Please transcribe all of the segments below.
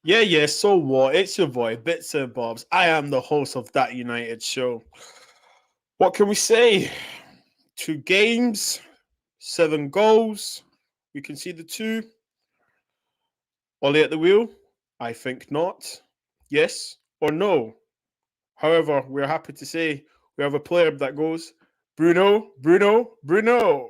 Yeah, so what? It's your boy, Bits and Bobs. I am the host of That United Show. What can we say? 2 games, 7 goals. We can see the two. Ollie at the wheel? I think not. Yes or no? However, we're happy to say we have a player that goes Bruno, Bruno, Bruno.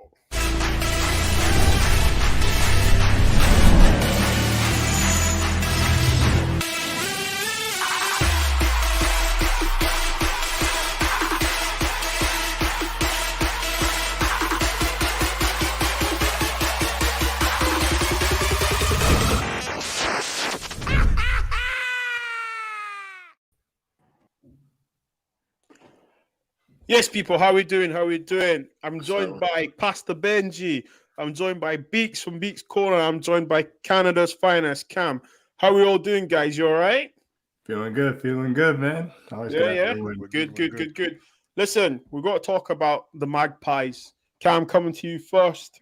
Yes, people, how we doing? How we doing? I'm joined So by Pastor Benji. I'm joined by Beaks from Beaks Corner. I'm joined by Canada's finest Cam. How we all doing, guys? You all right? feeling good, man. Always good Yeah. after a win. We're good. Good, We're good, good. good, good. Listen, we've got to talk about the Magpies. Cam, coming to you first.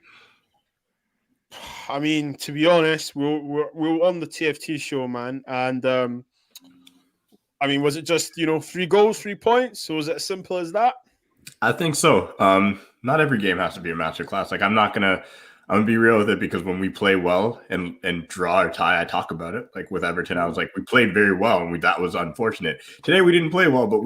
I mean, to be honest, we were on the TFT show, man, and I mean, was it just 3 goals, 3 points? Or was it as simple as that? I think so. Not every game has to be a masterclass. Like I'm gonna be real with it because when we play well and draw or tie, I talk about it. Like with Everton, I was like, we played very well and that was unfortunate. Today we didn't play well, but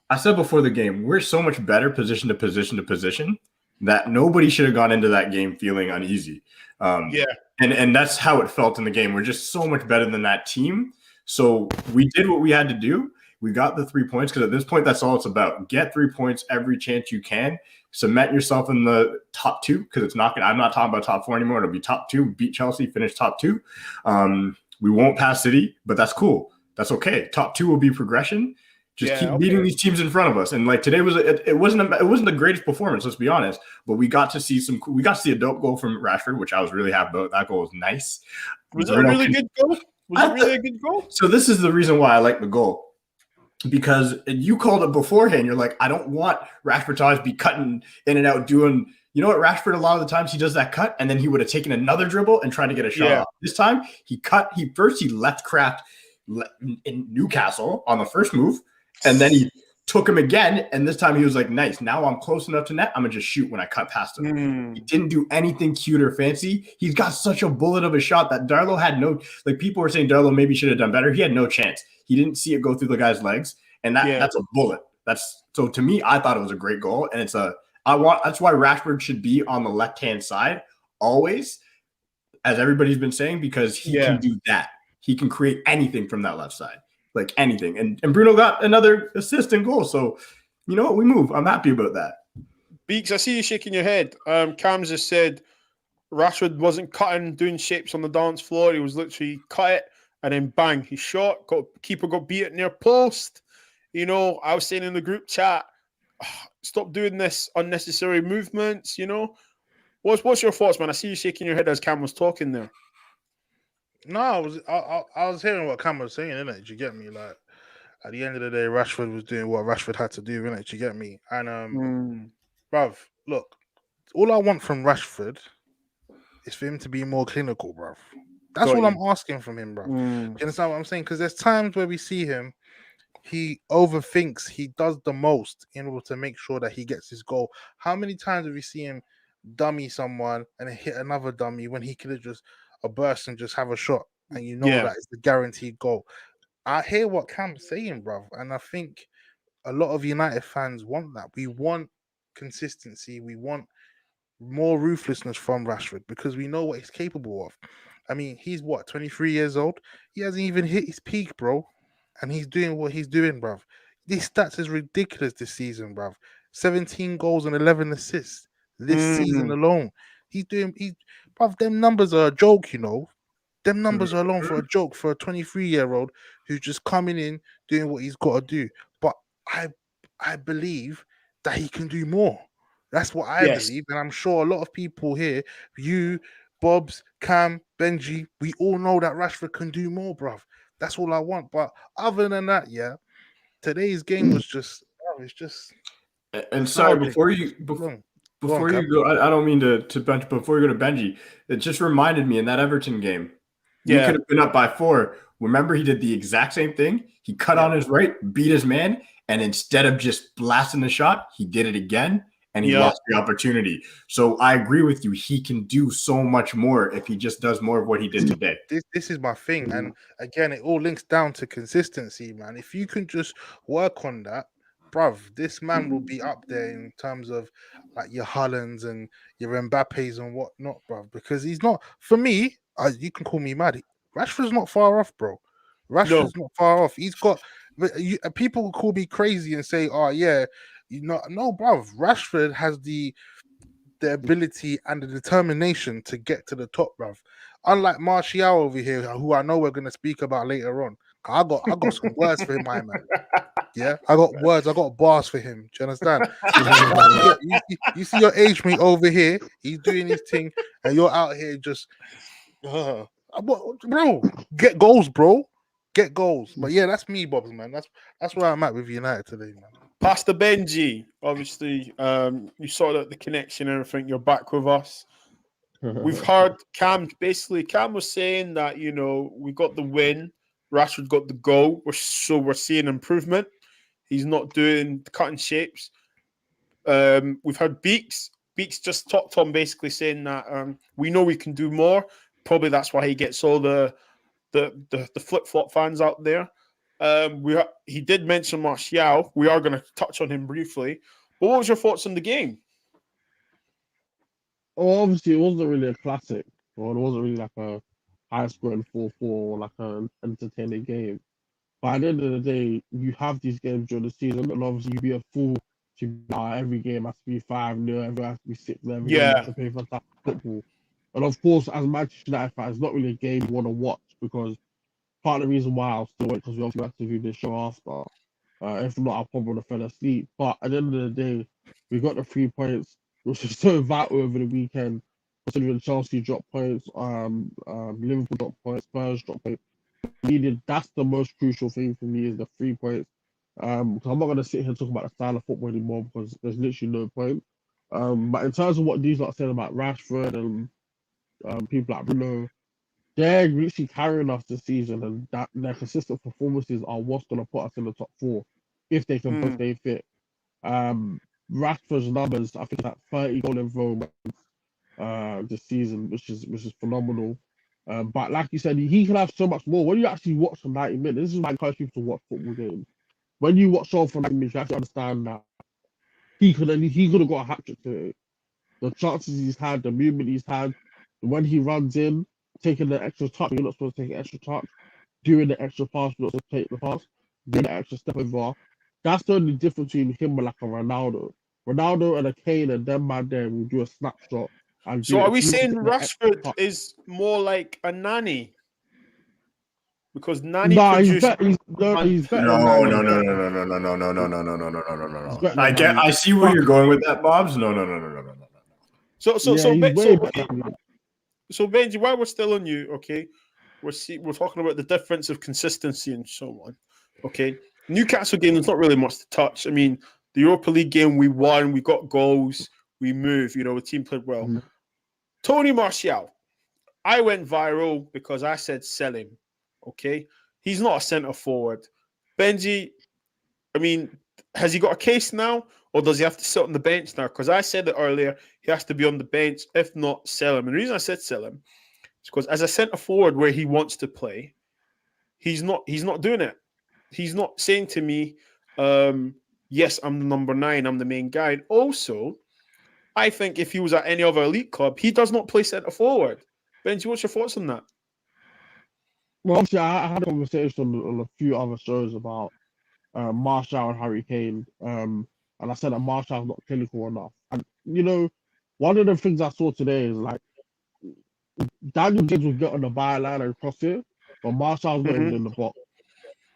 I said before the game, we're so much better position to position to position that nobody should have gone into that game feeling uneasy. Yeah. And that's how it felt in the game. We're just so much better than that team. So we did what we had to do. We got the 3 points because at this point, that's all it's about. Get 3 points every chance you can. Cement yourself in the top two because it's not gonna. I'm not talking about top four anymore. It'll be top two. Beat Chelsea, finish top two. We won't pass City, but that's cool. That's okay. Top two will be progression. Just keep beating these teams in front of us. And like today it wasn't the greatest performance. Let's be honest. But we got to see a dope goal from Rashford, which I was really happy about. That goal was nice. Was it a really good goal? Was it really a good goal? So this is the reason why I like the goal. Because you called it beforehand. You're like, I don't want Rashford to always be cutting in and out, doing, you know what, Rashford, a lot of the times he does that cut, and then he would have taken another dribble and tried to get a shot off. This time, he left Kraft in Newcastle on the first move, and then he took him again, and this time he was like, nice, now I'm close enough to net, I'm going to just shoot when I cut past him. He didn't do anything cute or fancy. He's got such a bullet of a shot that Darlow had no, like people were saying Darlow maybe should have done better. He had no chance. He didn't see it go through the guy's legs, and that's a bullet. So to me, I thought it was a great goal, and that's why Rashford should be on the left-hand side always, as everybody's been saying, because he can do that. He can create anything from that left side. Like anything. And Bruno got another assist and goal. So, you know what? We move. I'm happy about that. Beaks, I see you shaking your head. Cam just said Rashford wasn't cutting, doing shapes on the dance floor. He was literally cut it and then bang, he shot. Keeper got beat near post. I was saying in the group chat, stop doing this unnecessary movements, What's your thoughts, man? I see you shaking your head as Cam was talking there. No, I was hearing what Cam was saying, innit? Do you get me? Like, at the end of the day, Rashford was doing what Rashford had to do, innit? Do you get me? And, bruv, look, all I want from Rashford is for him to be more clinical, bruv. That's all I'm asking from him, bruv. Do you understand what I'm saying? Because there's times where we see him, he overthinks, he does the most in order to make sure that he gets his goal. How many times have we seen him dummy someone and then hit another dummy when he could have just a burst and just have a shot, and that is the guaranteed goal? I hear what Cam's saying, bruv, and I think a lot of United fans want that. We want consistency. We want more ruthlessness from Rashford because we know what he's capable of. I mean, he's 23 years old. He hasn't even hit his peak, bro, and he's doing what he's doing, bruv. These stats is ridiculous this season, bruv. 17 goals and 11 assists this season alone. Bruv, them numbers are a joke, Them numbers are alone for a joke for a 23-year-old who's just coming in, doing what he's got to do. But I believe that he can do more. That's what I believe. And I'm sure a lot of people here, you, Bobs, Cam, Benji, we all know that Rashford can do more, bruv. That's all I want. But other than that, today's game was just, it's just. And sorry, before you go, I don't mean to bench. Before you go to Benji, it just reminded me in that Everton game, We could have been up by 4. Remember, he did the exact same thing. He cut on his right, beat his man, and instead of just blasting the shot, he did it again, and he lost the opportunity. So I agree with you. He can do so much more if he just does more of what he did today. This is my thing. And again, it all links down to consistency, man. If you can just work on that, bruv, this man will be up there in terms of like your Hollands and your Mbappes and whatnot, bruv. Because he's not, for me, you can call me mad. Rashford's not far off, bro. Rashford's not far off. He's got, people will call me crazy and say, oh, yeah, no, bruv. Rashford has the ability and the determination to get to the top, bruv. Unlike Martial over here, who I know we're going to speak about later on. I got some words for him, my man. Yeah, I got words, I got bars for him. Do you understand? You see your age mate over here, he's doing his thing, and you're out here just, bro, get goals, bro. Get goals. But yeah, that's me, Bobs, man. That's where I'm at with United today, man. Pastor Benji, obviously, you saw that the connection and everything. You're back with us. We've heard Cam was saying that, we got the win. Rashford got the goal. We're seeing improvement. He's not doing the cutting shapes. We've heard Beaks. Beaks just talked on basically saying that we know we can do more. Probably that's why he gets all the flip-flop fans out there. He did mention Martial. We are going to touch on him briefly. But what was your thoughts on the game? Well, obviously, it wasn't really a classic, or it wasn't really like a high-scoring 4-4 or like an entertaining game. But at the end of the day, you have these games during the season, and obviously you be a fool to every game has to be 5-0, every has to be 6-0, every game has to play fantastic football. And of course, as Manchester United fans, it's not really a game you want to watch because part of the reason why I'll still wait because we obviously have to do this show after. If not, I'll probably fell asleep. But at the end of the day, we got the 3 points, which is so vital over the weekend. Considering Chelsea dropped points, Liverpool dropped points, Spurs dropped points. That's the most crucial thing for me is the 3 points. I'm not going to sit here and talk about the style of football anymore because there's literally no point. But in terms of what these lot said about Rashford and people like Bruno, they're literally carrying us this season, and that their consistent performances are what's going to put us in the top 4 if they can both stay fit. Rashford's numbers, I think, that 30 goal involvement this season, which is phenomenal. But like you said, he can have so much more. When you actually watch for 90 minutes, this is why I encourage people to watch football games. When you watch all for 90 minutes, you actually understand that he could have got a hat trick today. The chances he's had, the movement he's had, when he runs in, taking the extra touch, you're not supposed to take an extra touch, doing the extra pass, you're not supposed to take the pass, doing the extra step over. That's the only difference between him and like a Ronaldo. Ronaldo and a Kane and them man there will do a snapshot. So are we saying Rashford is more like a Nani? Because Nani he's better. No. I see where you're going with that, Bobs. No. So Benji, while we're still on you, okay, we're talking about the difference of consistency and so on. Okay, Newcastle game, there's not really much to touch. I mean, the Europa League game, we won, we got goals, we moved. The team played well. Tony Martial, I went viral because I said sell him. Okay, he's not a centre forward. Benji, I mean, has he got a case now, or does he have to sit on the bench now? Because I said it earlier, he has to be on the bench. If not, sell him. And the reason I said sell him is because as a centre forward where he wants to play, he's not doing it. He's not saying to me, yes, I'm the number 9, I'm the main guy. And also, I think if he was at any other elite club, he does not play centre forward. Benji, what's your thoughts on that? Well, obviously, I had a conversation on a few other shows about Martial and Harry Kane, and I said that Martial's not clinical enough. And one of the things I saw today is like Daniel James will get on the byline and cross it, but Martial's not even in the box.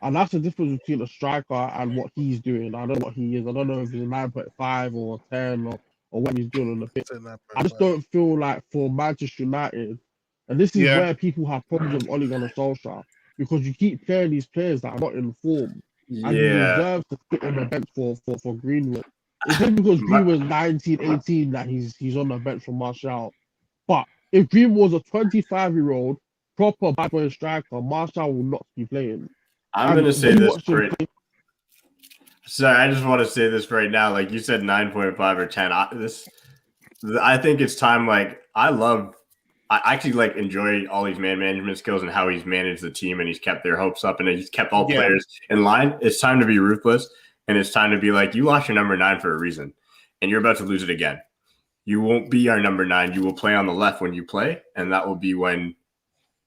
And that's the difference between a striker and what he's doing. I don't know what he is. I don't know if he's a 9.5 or 10 or what he's doing on the pitch. I just don't feel like for Manchester United, and this is where people have problems with Ole Gunnar Solskjaer, because you keep playing these players that are not in form, and he deserves to sit on the bench for Greenwood. It's just because Greenwood's 19, 18 that he's on the bench for Martial. But if Greenwood was a 25-year-old proper bad boy striker, Martial will not be playing. I'm And gonna say we this. watched him play- Sorry, I just want to say this right now. Like you said, 9.5 or 10. I think it's time. Like I actually like enjoy all these man management skills and how he's managed the team and he's kept their hopes up and he's kept all players in line. It's time to be ruthless and it's time to be like, you lost your number 9 for a reason and you're about to lose it again. You won't be our number 9. You will play on the left when you play, and that will be when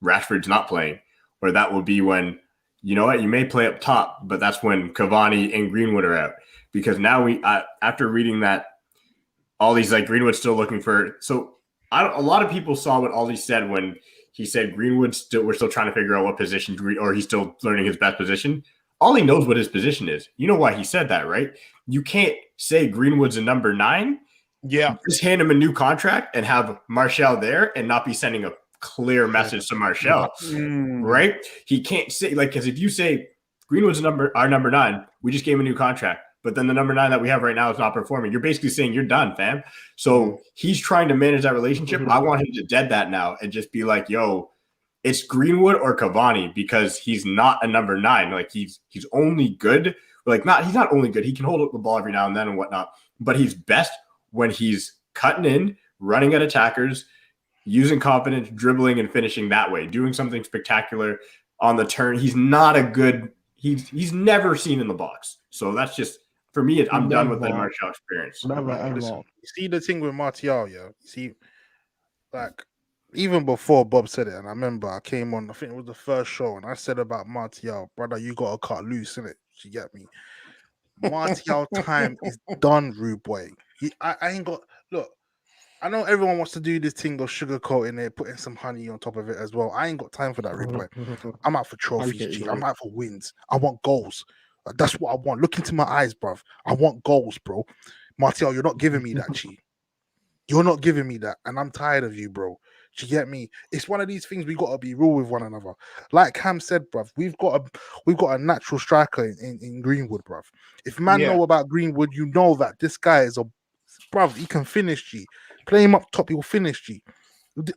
Rashford's not playing, or that will be when, you know what, you may play up top, but that's when Cavani and Greenwood are out. Because now after reading that, all these like Greenwood's still looking for. So a lot of people saw what Ollie said when he said we're still trying to figure out what position, or he's still learning his best position. Ollie knows what his position is. You know why he said that, right? You can't say Greenwood's a number 9. Yeah. Just hand him a new contract and have Martial there and not be sending a clear message to Martial, right? He can't say, like, because if you say Greenwood's our number 9, we just gave him a new contract, but then the number 9 that we have right now is not performing, you're basically saying you're done, fam. So he's trying to manage that relationship. I want him to dead that now and just be like, yo, it's Greenwood or Cavani, because he's not a number 9. Like he's only good. Like he's not only good. He can hold up the ball every now and then and whatnot, but he's best when he's cutting in, running at attackers, using confidence, dribbling, and finishing that way, doing something spectacular on the turn. He's not a good – he's never seen in the box. So that's just – for me, I'm done with the Martial experience. Listen, you see the thing with Martial, yeah? You see, like, even before Bob said it, and I remember I came on, I think it was the first show, and I said about Martial, brother, you got to cut loose, innit? You get me? Martial time is done, rude boy. I ain't got – look, I know everyone wants to do this thing of sugarcoating it, putting some honey on top of it as well. I ain't got time for that, rude boy. I'm out for trophies, G. I'm out for wins. I want goals. That's what I want. Look into my eyes, bruv. I want goals, bro. Martial, you're not giving me that, G. You're not giving me that, and I'm tired of you, bro. Do you get me? It's one of these things we got to be real with one another. Like Cam said, bruv, we've got a natural striker in Greenwood, bruv. If man know about Greenwood, you know that this guy is bruv, he can finish, G. Play him up top, he will finish, G.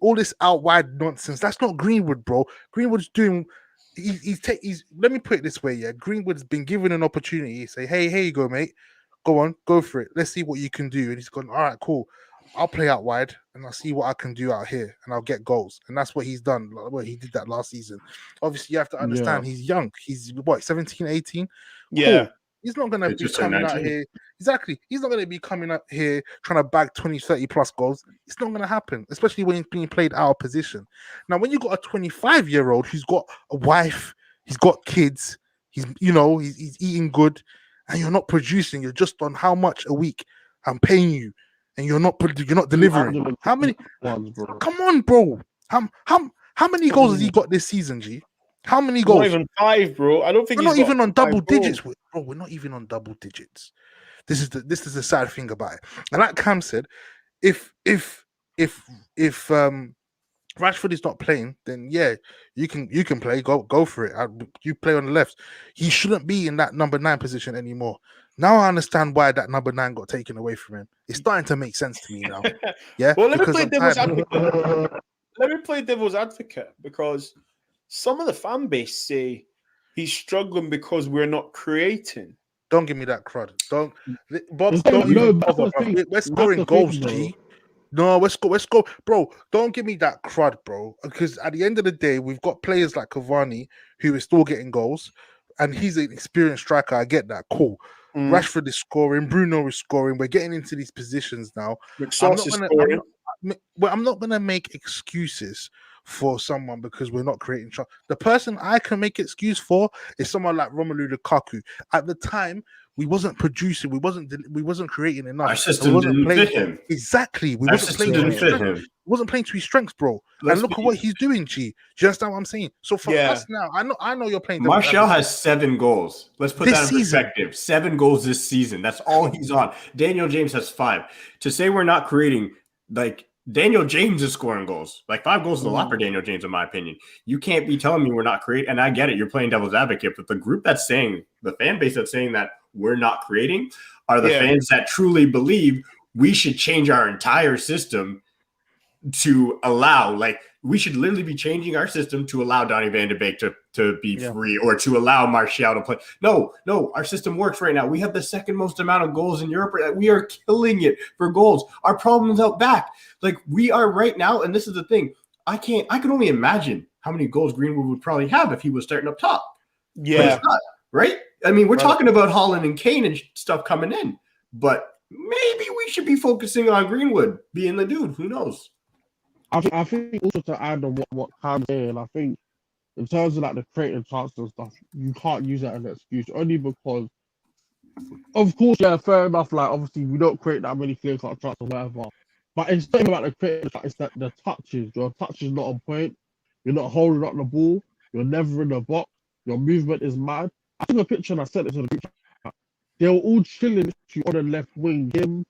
All this out wide nonsense, that's not Greenwood, bro. Greenwood's doing. He's. Let me put it this way, yeah. Greenwood's been given an opportunity. Say, hey, here you go, mate. Go on, go for it. Let's see what you can do. And he's gone, all right, cool. I'll play out wide and I'll see what I can do out here and I'll get goals. And that's what he's done. Well, he did that last season. Obviously, you have to understand he's young. He's what, 17, 18? Yeah. Cool. He's not going to be coming out here. Exactly. He's not going to be coming up here trying to bag 20, 30 plus goals. It's not going to happen, especially when he's being played out of position. Now, when you got a 25-year-old who's got a wife, he's got kids, he's eating good, and you're not producing, you're just on how much a week I'm paying you, and you're not delivering. How many? Come on, bro. How many goals has he got this season, G? How many goals? Not even 5, bro. I don't think we're not even on double digits, bro. We're not even on double digits. This is the sad thing about it. And like Cam said, if Rashford is not playing, then yeah, you can play. Go for it. You play on the left. He shouldn't be in that number 9 position anymore. Now I understand why that number 9 got taken away from him. It's starting to make sense to me now. Yeah. Well, let me play devil's advocate. Let me play devil's advocate, because some of the fan base say he's struggling because we're not creating. Don't give me that crud. Don't even bother. We're scoring goals, G. No, let's go, bro. Don't give me that crud, bro. Because at the end of the day, we've got players like Cavani who is still getting goals, and he's an experienced striker. I get that, cool. Rashford is scoring, Bruno is scoring. We're getting into these positions now. I'm not gonna make excuses for someone because we're not creating. The person I can make excuse for is someone like Romelu Lukaku. At the time, we wasn't producing, we wasn't creating enough. Our system didn't fit him. Exactly, we wasn't playing to his strengths, bro. And look at what he's doing, G. Do you understand what I'm saying? So for us now, I know you're playing. Martial has 7 goals. Let's put that in perspective. 7 goals this season. That's all he's on. Daniel James has 5. To say we're not creating, like, Daniel James is scoring goals. Like 5 goals is a lot for Daniel James, in my opinion. You can't be telling me we're not creating. And I get it. You're playing devil's advocate. But the group that's saying, the fan base that's saying that we're not creating are the fans that truly believe we should change our entire system to allow, like, we should literally be changing our system to allow Donny van de Beek to be free or to allow Martial to play. No, our system works right now. We have the second most amount of goals in Europe. We are killing it for goals. Our problem is out back. Like we are right now, and this is the thing. I can only imagine how many goals Greenwood would probably have if he was starting up top. Yeah. But it's not, right? I mean, we're talking about Haaland and Kane and stuff coming in, but maybe we should be focusing on Greenwood being the dude. Who knows? I think also to add on what Cam's saying, I think in terms of like the creative chances and stuff, you can't use that as an excuse only because, of course, yeah, fair enough. Like obviously, we don't create that many clear-cut shots or whatever. But it's not about the creative shots; it's that the touches. Your touch is not on point. You're not holding up the ball. You're never in the box. Your movement is mad. I took a picture and I sent it to the group chat. They were all chilling on the left wing. Him,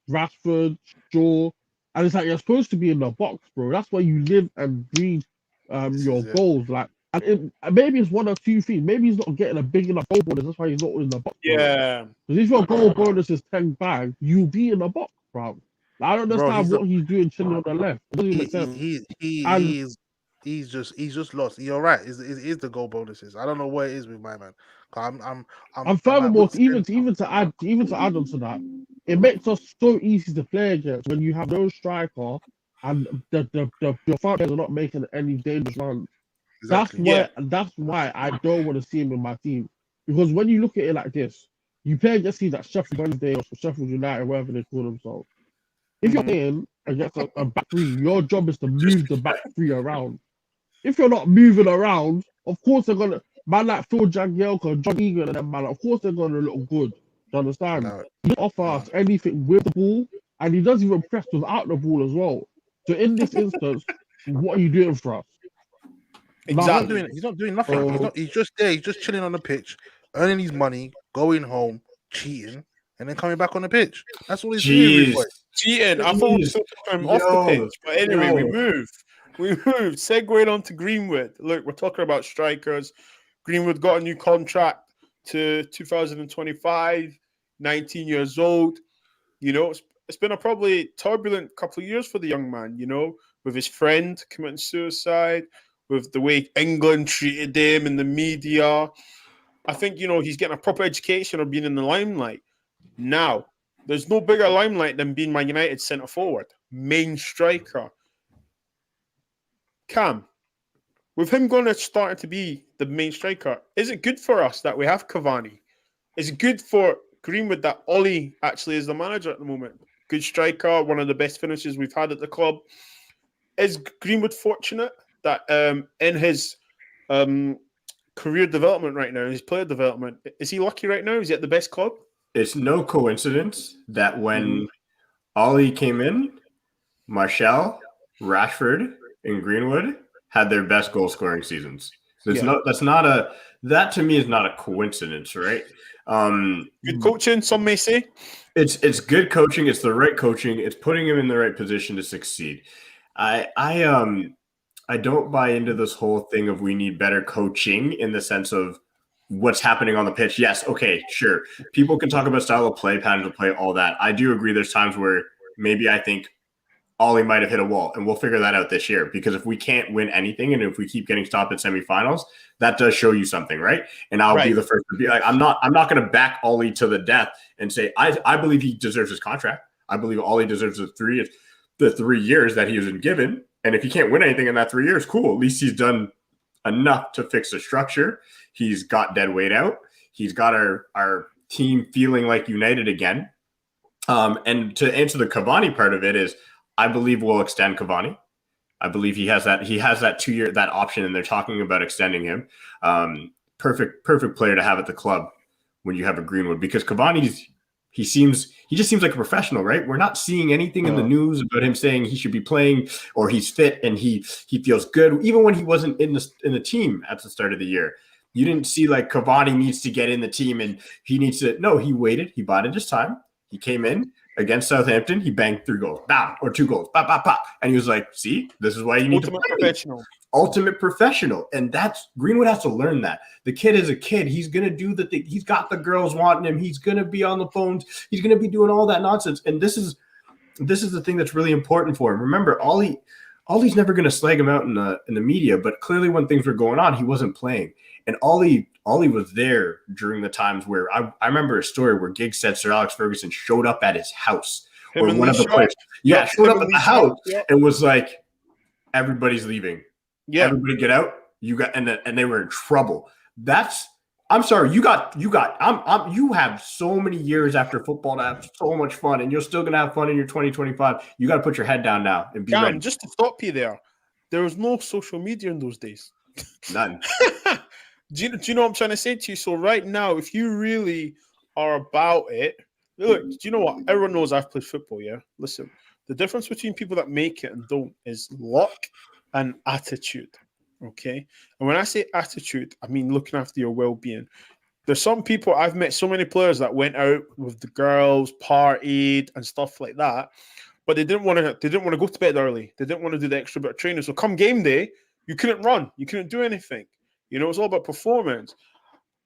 Rashford, Shaw. And it's like you're supposed to be in the box, bro. That's where you live and breathe your goals. Like, and maybe it's one or two things. Maybe he's not getting a big enough goal bonus. That's why he's not in the box. Yeah. Because if your goal bonus is 10 bags, you'll be in the box, bro. Like, I don't understand what he's doing chilling on the left. It doesn't make sense. He's just lost. You're right. It is the goal bonuses. I don't know what it is with my man. And furthermore, even to add onto that, it makes us so easy to play against when you have no striker and your front players are not making any dangerous runs. Exactly. That's why I don't want to see him in my team. Because when you look at it like this, you play against teams like Sheffield Wednesday or Sheffield United, whatever they call themselves. If you're playing against a back three, your job is to move the back three around. If you're not moving around, of course they're gonna man like Phil Jagielka, John Egan, and them man. Of course they're gonna look good. Do you understand? No. He doesn't offer us anything with the ball, and he doesn't even press without the ball as well. So in this instance, what are you doing for us? Exactly. He's not doing nothing. He's just there. He's just chilling on the pitch, earning his money, going home, cheating, and then coming back on the pitch. That's all he's doing. Cheating. I thought we were talking off the pitch, but anyway, we moved. Segued on to Greenwood. Look, we're talking about strikers. Greenwood got a new contract to 2025, 19 years old. You know, it's been a probably turbulent couple of years for the young man, you know, with his friend committing suicide, with the way England treated him in the media. I think, you know, he's getting a proper education or being in the limelight. Now, there's no bigger limelight than being Man United centre forward, main striker. Cam, with him going to start to be the main striker, is it good for us that we have Cavani? Is it good for Greenwood that Ollie actually is the manager at the moment? Good striker, one of the best finishers we've had at the club. Is Greenwood fortunate that in his career development right now, his player development, is he lucky right now? Is he at the best club? It's no coincidence that when Ollie came in, Martial, Rashford, and Greenwood had their best goal scoring seasons. That to me is not a coincidence, right? Good coaching, some may say. It's good coaching. It's the right coaching. It's putting him in the right position to succeed. I don't buy into this whole thing of we need better coaching in the sense of what's happening on the pitch. Yes, okay, sure. People can talk about style of play, patterns of play, all that. I do agree there's times where maybe I think Ollie might have hit a wall, and we'll figure that out this year. Because if we can't win anything, and if we keep getting stopped at semifinals, that does show you something, right? And I'll be the first to be like, I'm not going to back Ollie to the death and say I believe he deserves his contract. I believe Ollie deserves the 3 years that he has been given. And if he can't win anything in that 3 years, cool. At least he's done enough to fix the structure. He's got dead weight out. He's got our team feeling like united again. And to answer the Cavani part of it is, I believe we'll extend Cavani. I believe he has that 2 year, that option, and they're talking about extending him. Perfect player to have at the club when you have a Greenwood, because Cavani he just seems like a professional, right? We're not seeing anything in the news about him saying he should be playing or he's fit and he feels good. Even when he wasn't in the team at the start of the year, you didn't see like Cavani needs to get in the team and he needs to. No, he waited. He bided his time. He came in against Southampton. He banged 3 goals, bam, or 2 goals, bop, bop, bop. And he was like, see, this is why you need to play. Ultimate professional. And that's Greenwood has to learn that. The kid is a kid. He's going to do the thing. He's got the girls wanting him. He's going to be on the phones. He's going to be doing all that nonsense. And this is the thing that's really important for him. Remember, Ollie Ollie's never going to slag him out in the media, but clearly when things were going on, he wasn't playing. And Ollie was there during the times where I remember a story where Giggs said Sir Alex Ferguson showed up at his house or one of the players. Yeah, showed up at the house and was like, everybody's leaving. Yeah. Everybody get out. And they were in trouble. I'm sorry, you have so many years after football to have so much fun, and you're still gonna have fun in your 2025. You got to put your head down now and be ready. Just to stop you there was no social media in those days. None. Do you know what I'm trying to say to you? So right now, if you really are about it, look, do you know what? Everyone knows I've played football, yeah? Listen, the difference between people that make it and don't is luck and attitude. Okay, and when I say attitude, I mean looking after your well-being. There's some people, I've met so many players that went out with the girls, partied and stuff like that, but they didn't want to go to bed early. They didn't want to do the extra bit of training. So come game day, you couldn't run, you couldn't do anything. You know, it's all about performance.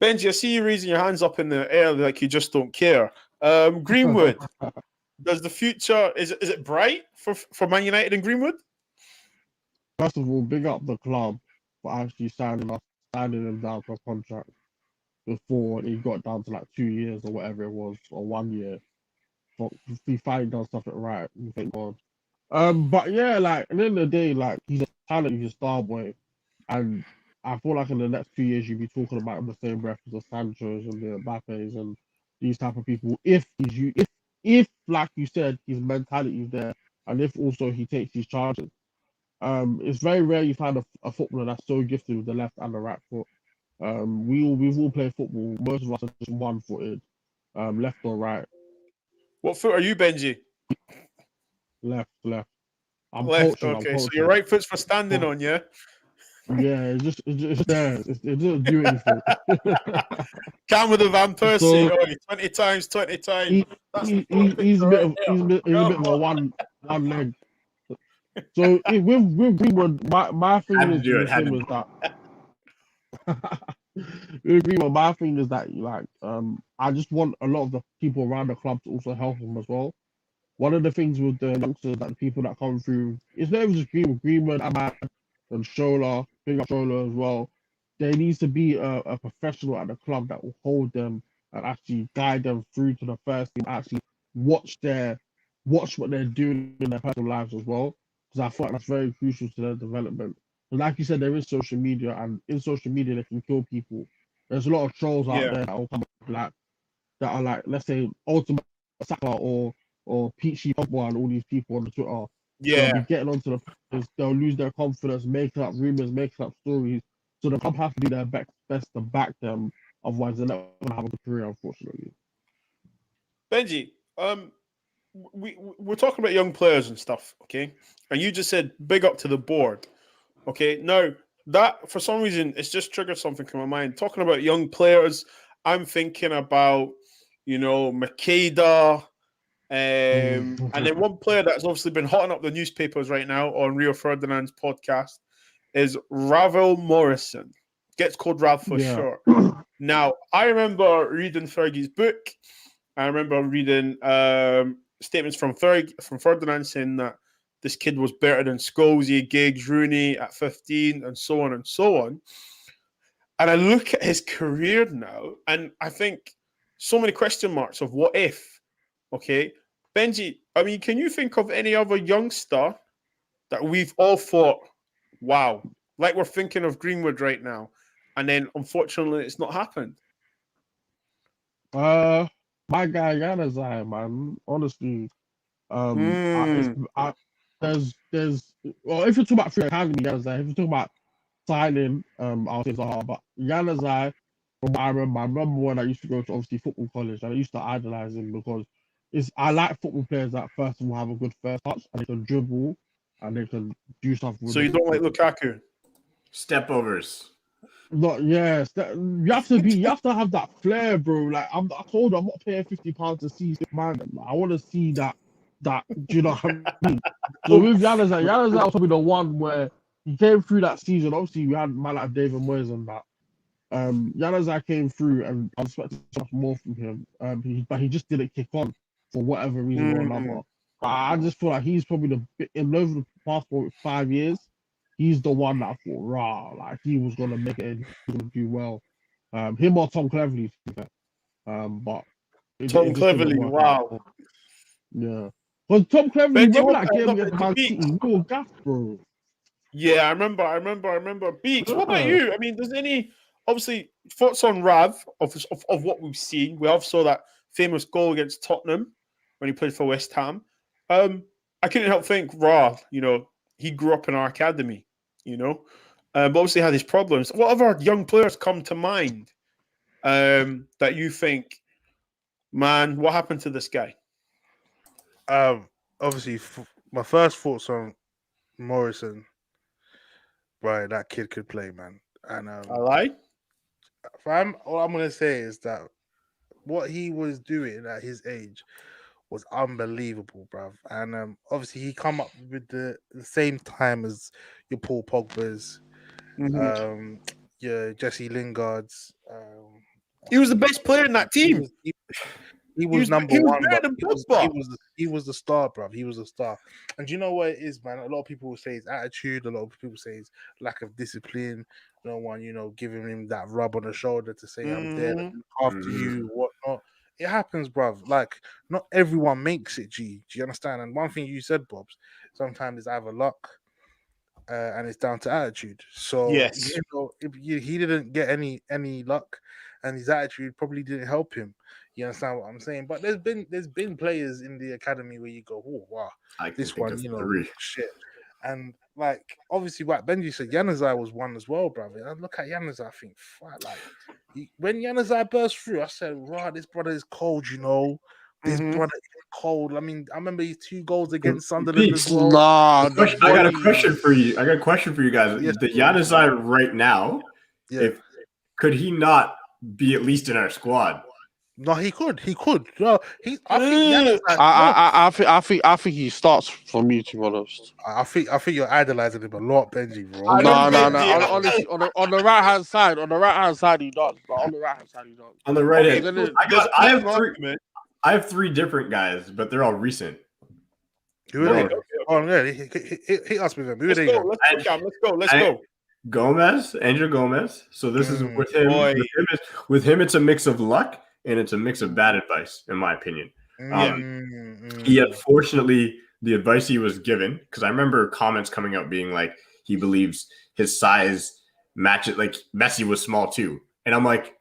Benji, I see you raising your hands up in the air like you just don't care. Greenwood, does the future is it bright for Man United and Greenwood? First of all, big up the club for actually signing him down for a contract before he got down to like 2 years or whatever it was, or 1 year. But he finally done something right, thank God. But yeah, like at the end of the day, like he's a talent, he's a star boy, and I feel like in the next few years you'll be talking about him the same breath as the Sanchos and the Mbappes and these type of people. If like you said, his mentality is there, and if also he takes his charges. It's very rare you find a footballer that's so gifted with the left and the right foot. We've all played football. Most of us are just one-footed, left or right. What foot are you, Benji? Left. I'm left. Coaching, okay, so your right foot's for standing on, yeah. Yeah, it's just there. It doesn't do anything. Cam with the Van Persie, 20 times. He's a bit of a one leg. So with Greenwood, my thing is that with Greenwood, my thing is that like I just want a lot of the people around the club to also help him as well. One of the things with the youngsters, that the people that come through, it's not even just Greenwood, Ahmad and Shola, big up Shola as well. There needs to be a professional at the club that will hold them and actually guide them through to the first team, actually watch what they're doing in their personal lives as well. Because I feel like that's very crucial to their development. And like you said, there is social media, and in social media they can kill people. There's a lot of trolls out there that will come that are like, let's say, Ultimate Saka or Peachy Pogba and all these people on the Twitter. They'll be getting onto the players, they'll lose their confidence, making up rumors, making up stories. So the club have to do their best to back them. Otherwise, they're not going to have a good career, unfortunately. Benji, we're talking about young players and stuff, okay? And you just said big up to the board, okay? Now, that, for some reason, it's just triggered something in my mind. Talking about young players, I'm thinking about, Makeda, and then one player that's obviously been hotting up the newspapers right now on Rio Ferdinand's podcast is Ravel Morrison. Gets called Rav for short. Now, I remember reading Fergie's book. I remember reading statements from Ferdinand saying that this kid was better than Scholesy, Giggs, Rooney at 15, and so on and so on. And I look at his career now, and I think so many question marks of what if, okay? Benji, I mean, can you think of any other youngster that we've all thought, wow, like we're thinking of Greenwood right now, and then unfortunately it's not happened? My guy Yanazai, man. Honestly, there's well, if you're talking about free academy, Yanazai. If you're talking about signing, I'll say Zaha, but Yanazai, from what I remember when I used to go to obviously football college, and I used to idolize him because I like football players that first of all have a good first touch and they can dribble and they can do stuff. So you don't like Lukaku? Step overs. Not yes. You have to have that flair, bro. Like I told you, I'm not paying £50 to see this man. I want to see that. Do you know what I mean? So with Yanazai was probably the one where he came through that season. Obviously, we had man like David Moyes and that. Yanazai came through, and I was expecting so much more from him. But he just didn't kick on for whatever reason or another. But I just feel like he's probably the fast forward 5 years, he's the one that I thought, rah, like he was gonna make it, and he was gonna do well. Him or Tom Cleverley, to be fair. But Tom it just didn't Cleverley, work wow. out. Yeah. But Tom Cleverley, Benji, remember what that game look, against Man Beats. City? We were gassed, bro. Yeah, I remember. Beats, what about Yeah. you? I mean, there's any obviously thoughts on Rav of what we've seen? We also saw that famous goal against Tottenham when he played for West Ham. I couldn't help think Rav, he grew up in our academy, but obviously had his problems. What other young players come to mind that you think, man, what happened to this guy? Obviously, my first thoughts on Morrison, right? That kid could play, man. And I lied. all I'm gonna say is that what he was doing at his age was unbelievable, bruv. And obviously, he come up with the same time as your Paul Pogba's, your Jesse Lingard's. He was the best player in that team. He was number he was one, better but than Pogba. he was the star, bruv. He was the star. And do you know what it is, man? A lot of people will say his attitude. A lot of people say his lack of discipline. No one, giving him that rub on the shoulder to say, I'm there to look after you, whatnot. It happens, bruv. Like, not everyone makes it, G. Do you understand? And one thing you said, Bobs, sometimes it's either luck and it's down to attitude. So, Yes. if he didn't get any luck and his attitude probably didn't help him. You understand what I'm saying? But there's been players in the academy where you go, oh wow, this one, shit. And like obviously, what Benji said, Yanazai was one as well, brother. And look at Yanazai, I think, when Yanazai burst through, I said, right, this brother is cold, This brother is cold. I mean, I remember his 2 goals against Sunderland as well. I got a question for you. Guys. Yes, the Yanazai right now, could he not be at least in our squad? No, he could. No, I think he starts for me, to be honest. I think you're idolizing him a lot, Benji, bro. No. Honestly, on the right hand side, he does. But on the right hand side, he does. On the right hand, I have 3 different guys, but they're all recent. Who are they? Oh, yeah, he asked me them. Who are they? Let's go. Gomez, Angel Gomez. So this is with him. With him, it's a mix of luck and it's a mix of bad advice, in my opinion. He unfortunately, the advice he was given, because I remember comments coming out being like he believes his size matches, like Messi was small too, and I'm like,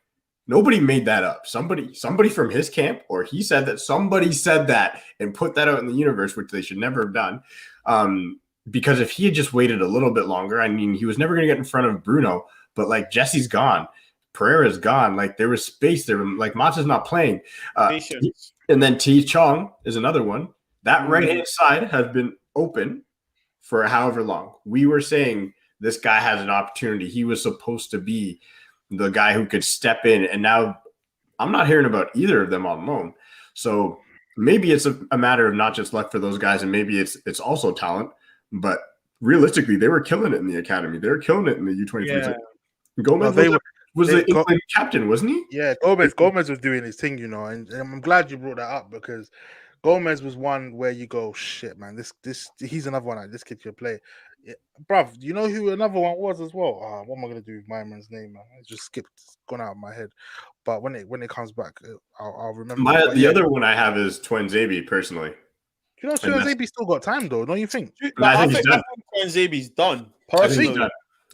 nobody made that up. Somebody from his camp, or he said that somebody said that and put that out in the universe, which they should never have done. Because if he had just waited a little bit longer, I mean, he was never going to get in front of Bruno, but like Jesse's gone. Pereira's gone. Like there was space there. Like Mata's not playing. And then T Chong is another one. That right-hand side has been open for however long. We were saying this guy has an opportunity. He was supposed to be the guy who could step in. And now I'm not hearing about either of them on loan. So maybe it's a matter of not just luck for those guys, and maybe it's also talent. But realistically, they were killing it in the academy. They were killing it in the U23. Yeah. Gomez was the captain, wasn't he? Yeah, Gomez was doing his thing, and I'm glad you brought that up, because Gomez was one where you go, shit, man, this he's another one like this kid can play. Yeah, bruv, you know who another one was as well? What am I gonna do with my man's name, man? It's just gone out of my head. But when it comes back, I'll remember. The other one I have is Twanzebe, personally. You know, Twanzebe's still got time though, don't you think? I think Twanzebe's done. Personally,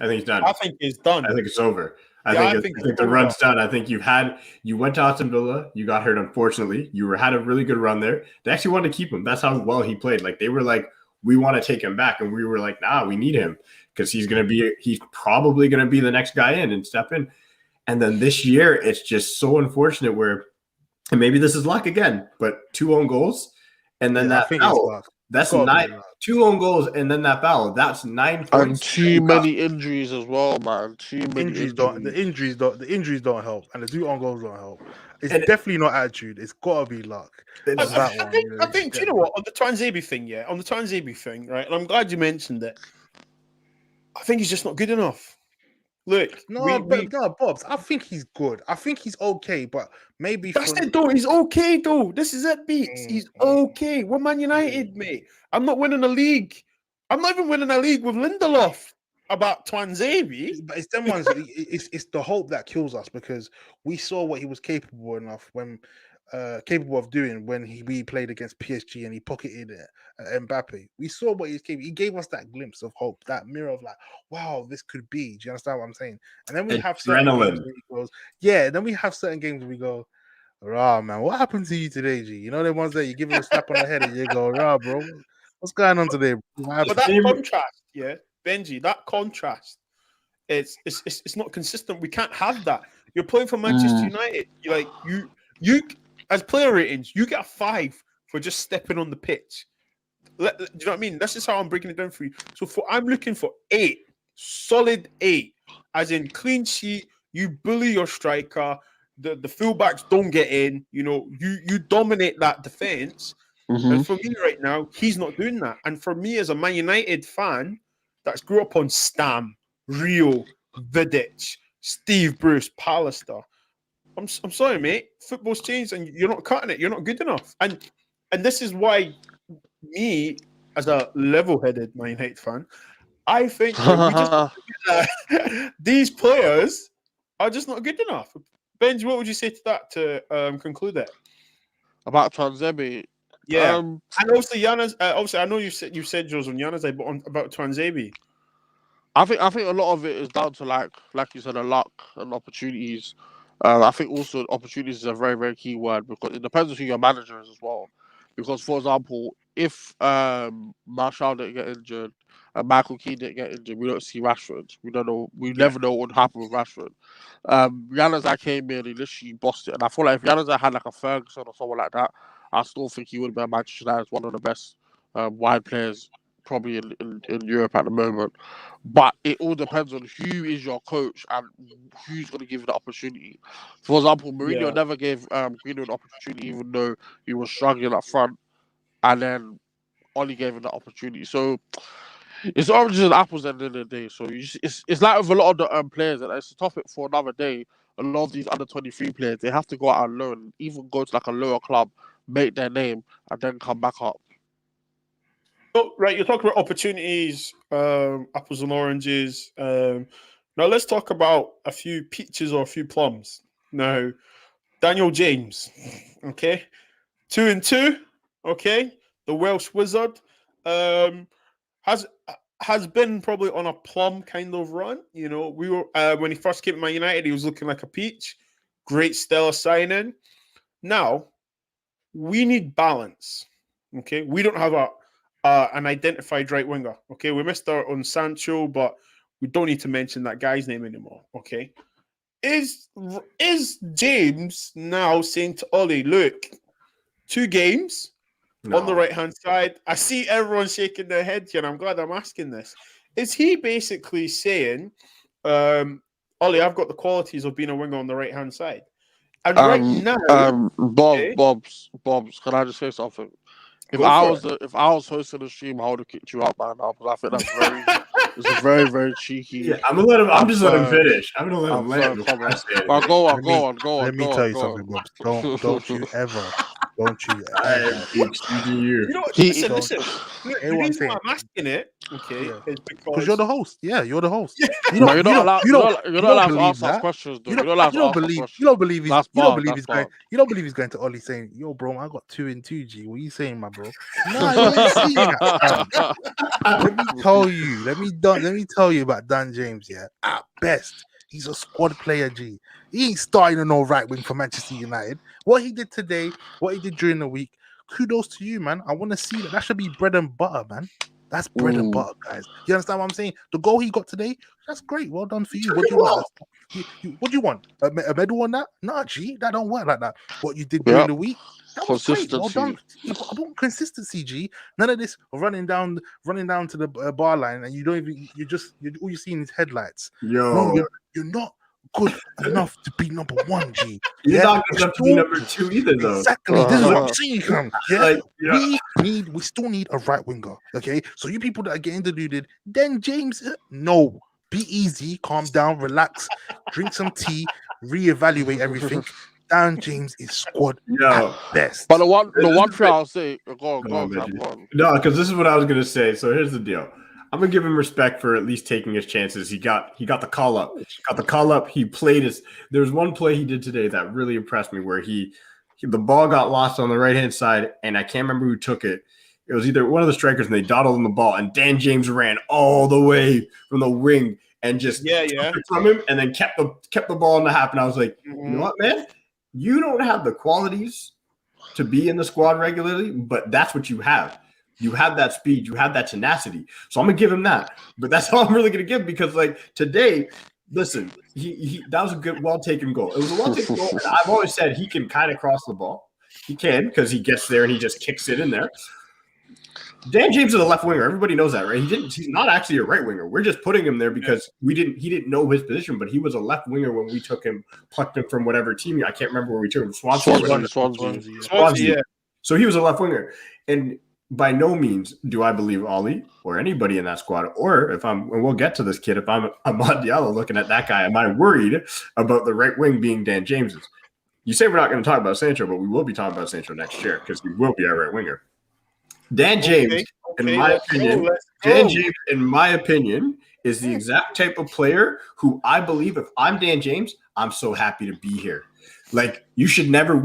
I think he's done. I think it's done. I think it's over. I think the run's done. I think you went to Aston Villa, you got hurt, unfortunately. You had a really good run there. They actually wanted to keep him. That's how well he played. Like they were like, we want to take him back, and we were like, nah, we need him because he's probably gonna be the next guy in and step in. And then this year, it's just so unfortunate where, and maybe this is luck again, but 2 own goals, and then that foul. That's 2 own goals, and then that foul. That's 9 points. And too many injuries as well, man. The injuries don't help, and the 2 own goals don't help. It's definitely not attitude. It's gotta be luck. I think you know what, on the Twanzebe thing, right? And I'm glad you mentioned it. I think he's just not good enough. Look, Bobs. I think he's good. I think he's okay, but maybe that's it, though. He's okay, though. This is it, Beats. He's okay. We're Man United, mate. I'm not winning a league I'm not even winning a league with Lindelof about Twanzebe. But it's them ones. It's the hope that kills us because we saw what he was capable of doing when we played against PSG and he pocketed Mbappe. We saw what he's capable. He gave us that glimpse of hope, that mirror of like, wow, this could be. Do you understand what I'm saying? And then we have certain games where he goes, yeah. Then we have certain games where we go, rah, man, what happened to you today, G? You know the ones that you give him a slap on the head and you go, rah, bro, what's going on today? But that contrast, yeah, Benji, that contrast, it's not consistent. We can't have that. You're playing for Manchester United. You're like you as player ratings, you get a 5 for just stepping on the pitch. Do you know what I mean? That's just how I'm breaking it down for you. So I'm looking for 8, solid 8, as in clean sheet. You bully your striker. The fullbacks don't get in. You know, you dominate that defense. And for me right now, he's not doing that. And for me as a Man United fan that's grew up on Stam, Rio, Vidic, Steve Bruce, Pallister, I'm sorry, mate. Football's changed and you're not cutting it. You're not good enough. And this is why me, as a level-headed Man United fan, I think that these players are just not good enough. Benji, what would you say to that to conclude it? About Twanzebe? Yeah, and also Yanas. Obviously, I know you said yours on Yanas, but about Twanzebe. I think a lot of it is down to like you said, a luck and opportunities. I think also opportunities is a very, very key word because it depends on who your manager is as well. Because, for example, if Martial didn't get injured and Michael Keane didn't get injured, we don't see Rashford. We don't know. We never know what would happen with Rashford. Januzaj came in, he literally bossed it. And I feel like if Januzaj had like a Ferguson or someone like that, I still think he would have been Manchester United as one of the best wide players probably in Europe at the moment. But it all depends on who is your coach and who's going to give you the opportunity. For example, Mourinho never gave Greenwood an opportunity even though he was struggling up front. And then Oli gave him the opportunity. So it's oranges and apples at the end of the day. So it's like with a lot of the players, and it's a topic for another day. A lot of these under 23 players, they have to go out on loan, even go to like a lower club, make their name, and then come back up. So, right, you're talking about opportunities, apples and oranges. Now let's talk about a few peaches or a few plums. Now, Daniel James, okay, 2-2, okay, the Welsh wizard, has been probably on a plum kind of run. You know, we were when he first came to Man United, he was looking like a peach. Great stellar signing. Now we need balance. Okay, we don't have an identified right winger. Okay, we missed out on Sancho, but we don't need to mention that guy's name anymore. Okay, is James now saying to Ollie, look, 2 games? No. On the right-hand side, I see everyone shaking their head here, and I'm glad I'm asking this. Is he basically saying, Ollie, I've got the qualities of being a winger on the right-hand side? And right now... Bobs, can I just say something? If I was hosting the stream, I would have kicked you out by now, because I think that's it's very, very cheeky. Yeah, I'm gonna let him. I'm just letting him finish. I'm gonna let him land. Go on. Let me tell you something, Bobs. Don't you ever. You know, listen. The reason why I'm asking it, okay, is because you're the host. Yeah, you're the host. You're not allowed to ask us questions, though. You don't believe he's going to Ollie saying, "Yo, bro, I got 2-2, G. What are you saying, my bro?" No, you ain't saying that. Let me tell you about Dan James. Yeah, at best, he's a squad player, G. He ain't starting on no right wing for Manchester United. What he did today, what he did during the week, kudos to you, man. I want to see that. That should be bread and butter, man. That's bread and butter, guys. You understand what I'm saying? The goal he got today, that's great. Well done for you. What do you want? What do you want? A medal on that? Nah, G, that don't work like that. What you did during the week, that was great. Well done. I want consistency, G. None of this running down to the bar line, and you don't even. All you see in his headlights. Yo, no, you're not good enough to be number 1, G. You're not good enough to be number 2 either, though. Exactly. This is what I'm saying. Yeah? We still need a right winger. Okay. So you people that are getting deluded, then James, no. Be easy, calm down, relax, drink some tea, reevaluate everything. Dan James is squad at best. But the one thing I'll say, go on. No, because this is what I was gonna say. So here's the deal. I'm gonna give him respect for at least taking his chances. He got the call up. Got the call up. He played his. There's one play he did today that really impressed me where the ball got lost on the right hand side, and I can't remember who took it. It was either one of the strikers, and they dawdled on the ball, and Dan James ran all the way from the wing and just took it from him, and then kept the ball in the half. And I was like, you know what, man, you don't have the qualities to be in the squad regularly, but that's what you have. You have that speed. You have that tenacity. So I'm going to give him that. But that's all I'm really going to give because, like, today, listen, that was a good, well-taken goal. It was a well-taken goal. And I've always said he can kind of cross the ball. He can because he gets there and he just kicks it in there. Dan James is a left winger. Everybody knows that, right? He's not actually a right winger. We're just putting him there because he didn't know his position, but he was a left winger when we took him, plucked him from whatever team. I can't remember where we took him. Swansea. Yeah. So he was a left winger. And by no means do I believe Ollie or anybody in that squad, or and we'll get to this kid, if I'm Amad Diallo looking at that guy, am I worried about the right wing being Dan James's? You say we're not going to talk about Sancho, but we will be talking about Sancho next year because he will be our right winger. Dan James, in my opinion, is the exact type of player who I believe if I'm Dan James, I'm so happy to be here. Like we should never,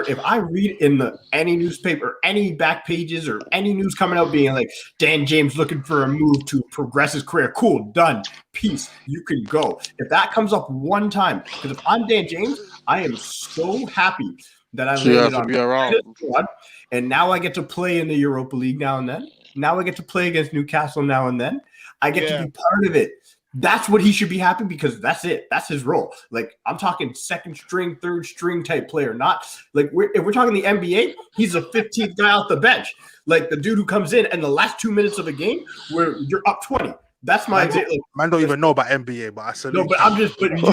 if I read in any newspaper, any back pages or any news coming out being like Dan James looking for a move to progress his career, cool, done, peace, you can go. If that comes up one time, because if I'm Dan James, I am so happy that I landed on the squad, and now I get to play in the Europa League now and then. Now I get to play against Newcastle now and then. I get to be part of it. That's what he should be happy because that's it. That's his role. Like I'm talking second string, third string type player, not like if we're talking the NBA, he's the 15th guy off the bench. Like the dude who comes in and the last 2 minutes of a game where you're up 20. That's my example. Man don't even know about NBA, but I said no. But I'm just. But you know,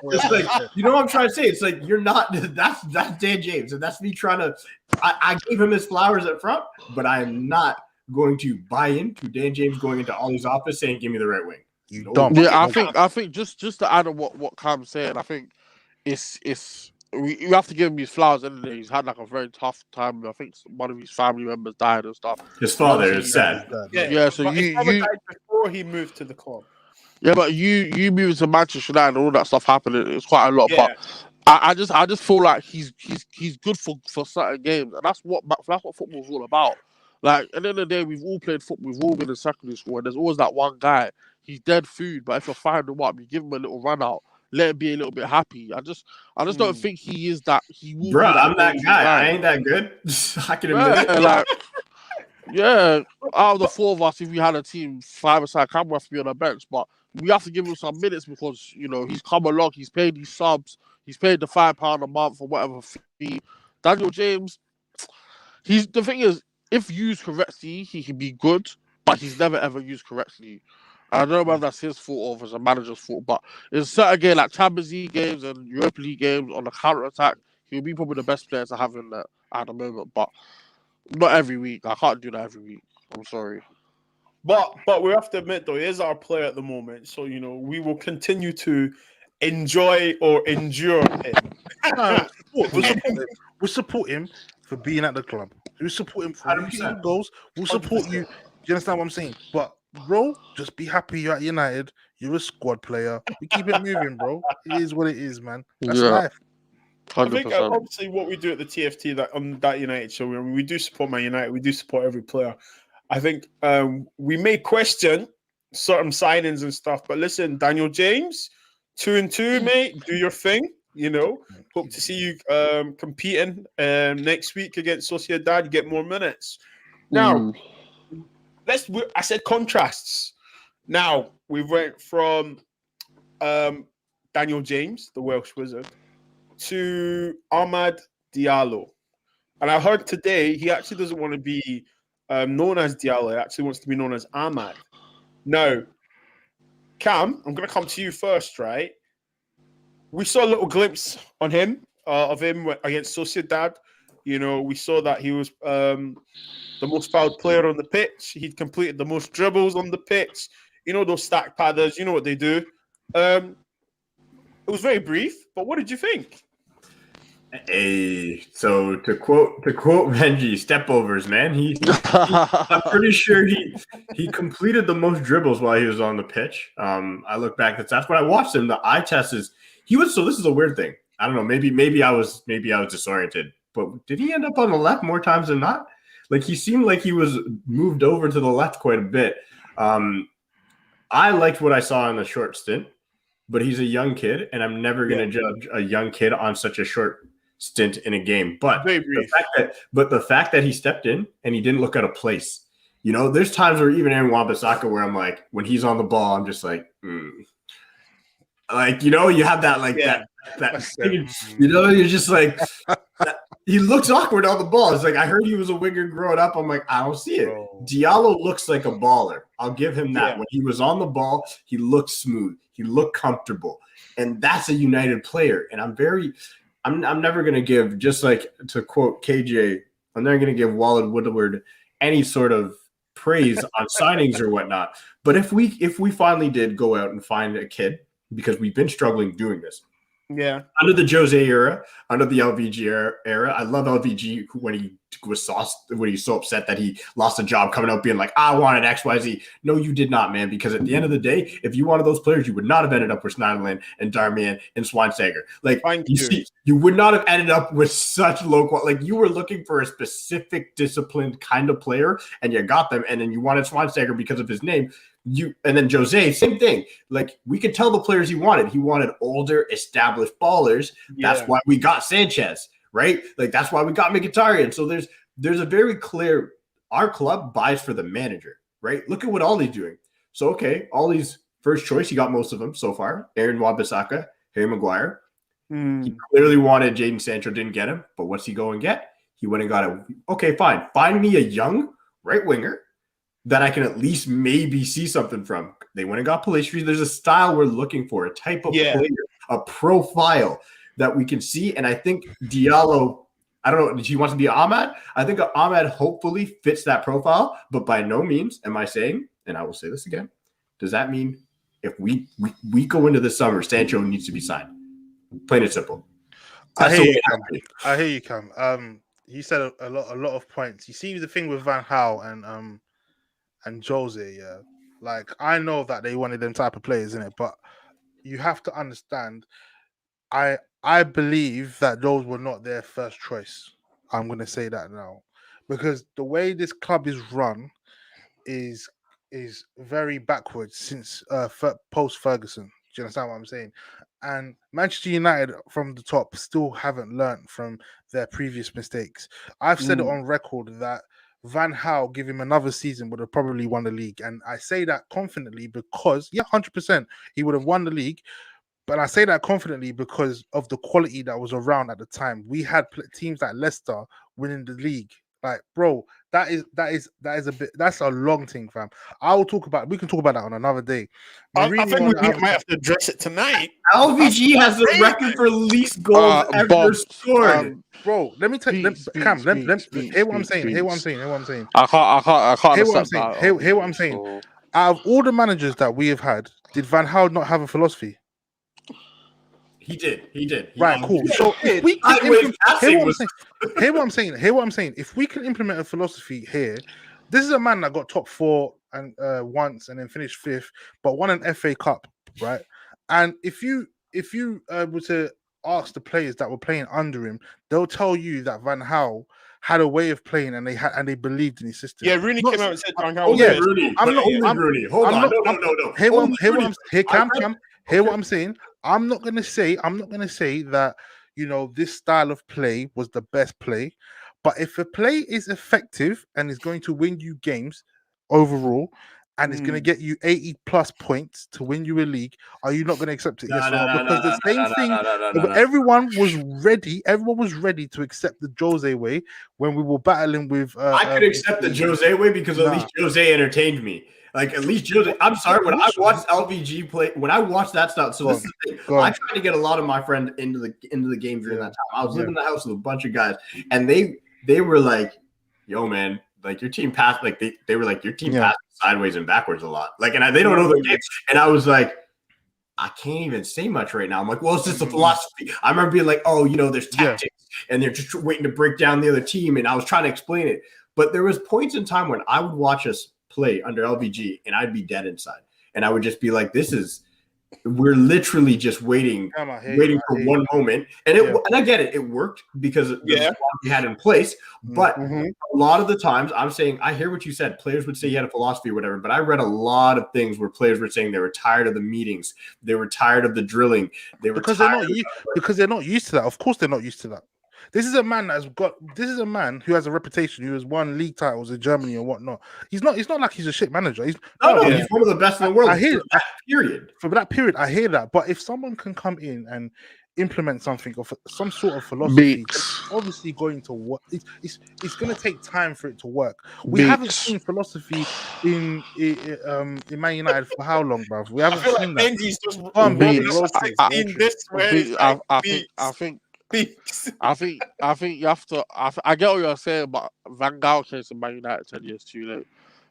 it's like you know what I'm trying to say. It's like you're not. That's Dan James, and that's me trying to. I gave him his flowers up front, but I am not going to buy into Dan James going into Ollie's office saying, "Give me the right wing." You don't. Yeah, I think just to add on what Cam's saying, I think you have to give him his flowers. And he's had like a very tough time. I think one of his family members died and stuff. His father is sad. Yeah, so you died before he moved to the club. Yeah, but you moving to Manchester United and all that stuff happening, it's quite a lot. Yeah. But I just feel like he's good for certain games, and that's what football's all about. Like at the end of the day, we've all played football, we've all been in secondary school, and there's always that one guy. He's dead food, but if you're firing him up, you give him a little run out, let him be a little bit happy. I just don't think he is that. He will. Bro, I'm that guy. I ain't that good. I can admit it. Like, yeah, out of the four of us, if we had a team 5-a-side, Cam would have to be on the bench, but we have to give him some minutes because he's come along, he's paid these subs, he's paid the £5 a month or whatever fee. Daniel James, the thing is, if used correctly, he can be good, but he's never ever used correctly. I don't know whether that's his fault or if it's a manager's fault, but in certain games like Champions League games and Europa League games on the counter attack, he'll be probably the best player to have in there at the moment. But not every week. I can't do that every week. I'm sorry. But we have to admit though, he is our player at the moment, so we will continue to enjoy or endure him. We'll support him for being at the club. We'll support him for getting goals. We'll support you. Do you understand what I'm saying? But bro, just be happy you're at United. You're a squad player. We keep it moving, bro. It is what it is, man. That's life. 100%. I think obviously what we do at the TFT on that United show, we do support Man United. We do support every player. I think we may question certain signings and stuff, but listen, Daniel James, 2-2, mate. Do your thing. Hope to see you competing next week against Sociedad. You get more minutes. Now, I said contrasts. Now, we went from Daniel James, the Welsh wizard, to Amad Diallo. And I heard today he actually doesn't want to be known as Diallo. He actually wants to be known as Amad. Now, Cam, I'm going to come to you first, right? We saw a little glimpse on him, of him against Sociedad. We saw that he was the most fouled player on the pitch. He'd completed the most dribbles on the pitch. Those stack padders, you know what they do. It was very brief, but what did you think? Hey, so to quote Benji, stepovers, man. I'm pretty sure he completed the most dribbles while he was on the pitch. I look back, that's when I watched him. The eye test is this is a weird thing. I don't know. Maybe I was disoriented, but did he end up on the left more times than not? Like he seemed like he was moved over to the left quite a bit. I liked what I saw in the short stint, but he's a young kid, and I'm never going to judge a young kid on such a short stint in a game. But the fact that he stepped in and he didn't look out of place. You know, there's times where even Aaron Wan-Bissaka where I'm like, when he's on the ball, I'm just like, like, you know, you have that like that you know, you're just like he looks awkward on the ball. It's like I heard he was a winger growing up. I'm like, I don't see it. Diallo looks like a baller. I'll give him that. When he was on the ball, he looked smooth. He looked comfortable. And that's a United player. And I'm never going to give, just like to quote KJ, I'm never going to give Walid Woodward any sort of praise on signings or whatnot. But if we finally did go out and find a kid, because we've been struggling doing this. Yeah. Under the Jose era, under the LVG era, I love LVG when he was so upset that he lost a job coming out being like, I wanted XYZ. No, you did not, man, because at the end of the day, if you wanted those players, you would not have ended up with Schneiderlin and Darmian and Schweinsteiger. Like, you would not have ended up with such low quality. Like, you were looking for a specific disciplined kind of player, and you got them, and then you wanted Schweinsteiger because of his name. And then Jose, same thing. Like, we could tell the players he wanted. He wanted older, established ballers. Yeah. That's why we got Sanchez, right? Like, that's why we got Mkhitaryan. So there's a very clear, our club buys for the manager, right? Look at what Ollie's doing. So, okay, Ollie's first choice, he got most of them so far. Aaron Wan-Bissaka, Harry Maguire. He clearly wanted Jadon Sancho, didn't get him. But what's he go and get? He went and got it. Okay, fine. Find me a young right winger that I can at least maybe see something from. They went and got Pellistri. There's a style we're looking for, a type of player, a profile that we can see. And I think Diallo, I don't know, he wants to be Ahmad. I think Ahmad hopefully fits that profile, but by no means am I saying, and I will say this again, does that mean if we go into the summer, Sancho needs to be signed? Plain and simple. I hear you, Cam. You said a lot of points. You see the thing with Van Gaal and Jose, yeah. Like, I know that they wanted them type of players, innit? But you have to understand, I believe that those were not their first choice. I'm going to say that now. Because the way this club is run is very backwards since post-Ferguson. Do you understand what I'm saying? And Manchester United from the top still haven't learned from their previous mistakes. I've said it on record that Van Gaal, give him another season, would have probably won the league. And I say that confidently because, 100%, he would have won the league. But I say that confidently because of the quality that was around at the time. We had teams like Leicester winning the league. Like, bro, that is a bit. That's a long thing, fam. We can talk about that on another day. I think we might have to address it tonight. LVG has the record for least goals ever scored. Bro, let me tell you, Cam. Hear what I'm saying. Hear what I'm saying. I can't. Hear what I'm saying. Hear what I'm saying. Out of all the managers that we have had, did Van Gaal not have a philosophy? He did. Right, cool. So if we can hear what I'm saying. If we can implement a philosophy here, this is a man that got top 4 and once and then finished 5th, but won an FA Cup, right? And if you were to ask the players that were playing under him, they'll tell you that Van Gaal had a way of playing and they believed in his system. Yeah, Rooney came out and said Van Gaal. Rooney. Rooney. Hold on. Hear what I'm saying. I'm not gonna say that, you know, this style of play was the best play, but if a play is effective and is going to win you games overall and it's going to get you 80 plus points to win you a league, are you not going to accept it? Yes or no? Because the same thing, everyone was ready to accept the Jose way when we were battling with. I could accept the Jose way because at least Jose entertained me. Like, at least Jose. I'm sorry, when I watched LVG play, when I watched that stuff, so this is the thing. I tried to get a lot of my friends into the game during that time. I was living in the house with a bunch of guys, and they were like, "Yo, man, like your team passed." Like they were like, "Your team passed sideways and backwards a lot." Like, and they don't know the game. And I was like, I can't even say much right now. I'm like, well, it's just a philosophy. I remember being like, oh, you know, there's tactics. and they're just waiting to break down the other team. And I was trying to explain it, but there was points in time when I would watch us play under LVG, and I'd be dead inside, and I would just be like, we're literally just waiting for one moment. And and I get it. It worked because of the squad we had in place. But a lot of the times I'm saying, I hear what you said. Players would say you had a philosophy or whatever, but I read a lot of things where players were saying they were tired of the meetings. They were tired of the drilling. Because they're not used to that. Of course they're not used to that. This is a man who has a reputation, who has won league titles in Germany and whatnot. It's not like he's a shit manager. He's one of the best in the world. I hear that period. For that period, I hear that. But if someone can come in and implement something or some sort of philosophy, it's obviously going to work. It's going to take time for it to work. We haven't seen philosophy in Man United for how long, bruv? We haven't seen that. Benji's just I think you have to. I get what you're saying, but Van Gaal came to Man United 10 years too late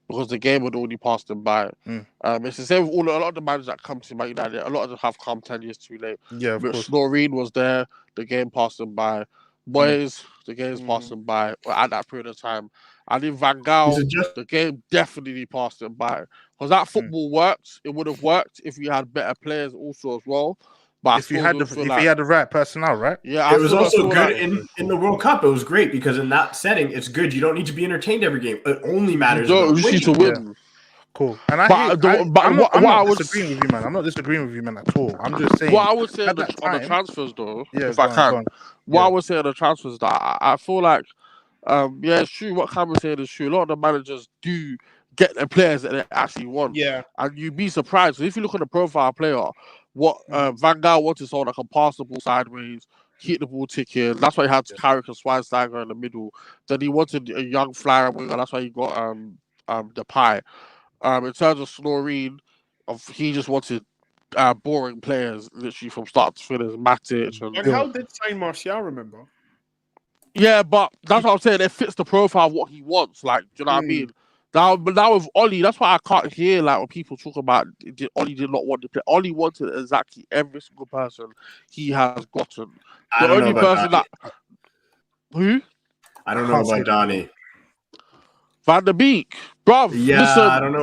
because the game had already passed him by. It's the same with a lot of the managers that come to Man United. A lot of them have come 10 years too late. Yeah, of course. Snoreen was there. The game passed him by. Boys, the game's passed him by at that period of time. And in Van Gaal, the game definitely passed him by because that football worked. It would have worked if we had better players also as well. But if he had the right personnel, right? Yeah, it was also good in the World Cup. It was great because in that setting, it's good. You don't need to be entertained every game. It only matters. You need to win. Yeah. Cool. And I'm not disagreeing with you, man. I'm not disagreeing with you, man, at all. I'm just saying. What I would say on the transfers, though, if I can. What I would say on the transfers, that I feel like, it's true. What Cameron saying is true. A lot of the managers do get the players that they actually want. Yeah. And you'd be surprised. So if you look at the profile player, what Van Gaal wanted someone that can pass the ball sideways, keep the ball ticking. That's why he had Carrick and Schweinsteiger in the middle. Then he wanted a young flyer winger. That's why he got Depay. In terms of Snoreen, he just wanted boring players, literally from start to finish. Matic. And how did sign Martial, remember? Yeah, but that's what I'm saying. It fits the profile of what he wants. Like, do you know what I mean? Now with Ollie, that's why I can't hear like when people talk about Ollie did not want to play. Ollie wanted exactly every single person he has gotten. The only person that who? I don't know about Donny. Van der Beek, bruv. Yeah, listen, I don't know.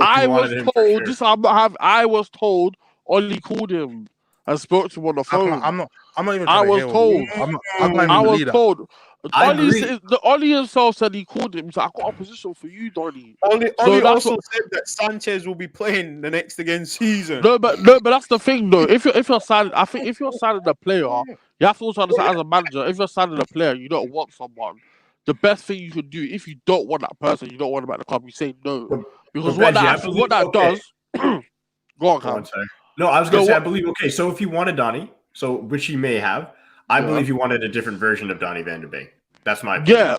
I was told Ollie called him and spoke to him on the phone. I'm not even. I was told. I was told. Ollie himself said he called him. He's like, I got a position for you, Donny. Ollie also said that Sanchez will be playing the next season. No, but that's the thing, though. If you're signing, I think if you're signing a player, you have to also understand as a manager. If you're signing a player, you don't want someone. The best thing you could do, if you don't want that person, you don't want him at the club, you say no. Because what that does. Go on, Cam. No, I was going to say, I believe. Okay, so if he wanted Donny, which he may have. I believe he wanted a different version of Donny van der Beek. That's my opinion.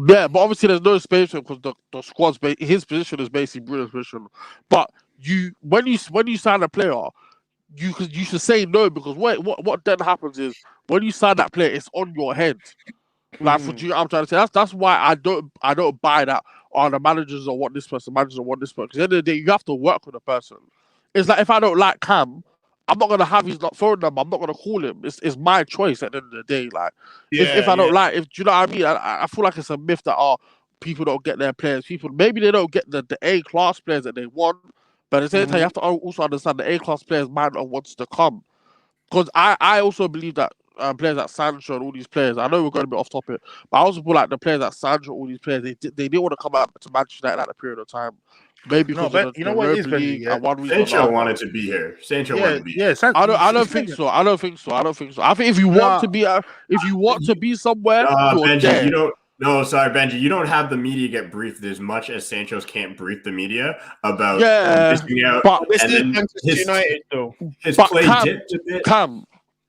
Yeah, but obviously there's no space for him because the squad's his position is basically Bruno's position. But when you sign a player, you should say no because what then happens is when you sign that player, it's on your head. Like I'm trying to say that's why I don't buy that. The managers don't want this person, managers don't want this person. Because at the end of the day, you have to work with a person. It's like if I don't like Cam, I'm not gonna have his phone number. I'm not gonna call him. It's my choice at the end of the day. Like if I don't like, do you know what I mean? I feel like it's a myth that people don't get their players. Maybe they don't get the A-class players that they want, but at the same time you have to also understand the A-class players might not want to come. Because I also believe that players like Sancho and all these players. I know we're going a bit off topic, but I also feel like the players like Sancho, all these players, they didn't want to come out to Manchester United at a period of time. Maybe because of you know what it is, Benji, Sancho wanted to be here. Sancho wanted to be here. I don't think so. I think if you want to be somewhere, Benji, Benji, you don't have the media get briefed as much as Sancho's can't brief the media about missing out. But this is Manchester United, though. His play dipped a bit.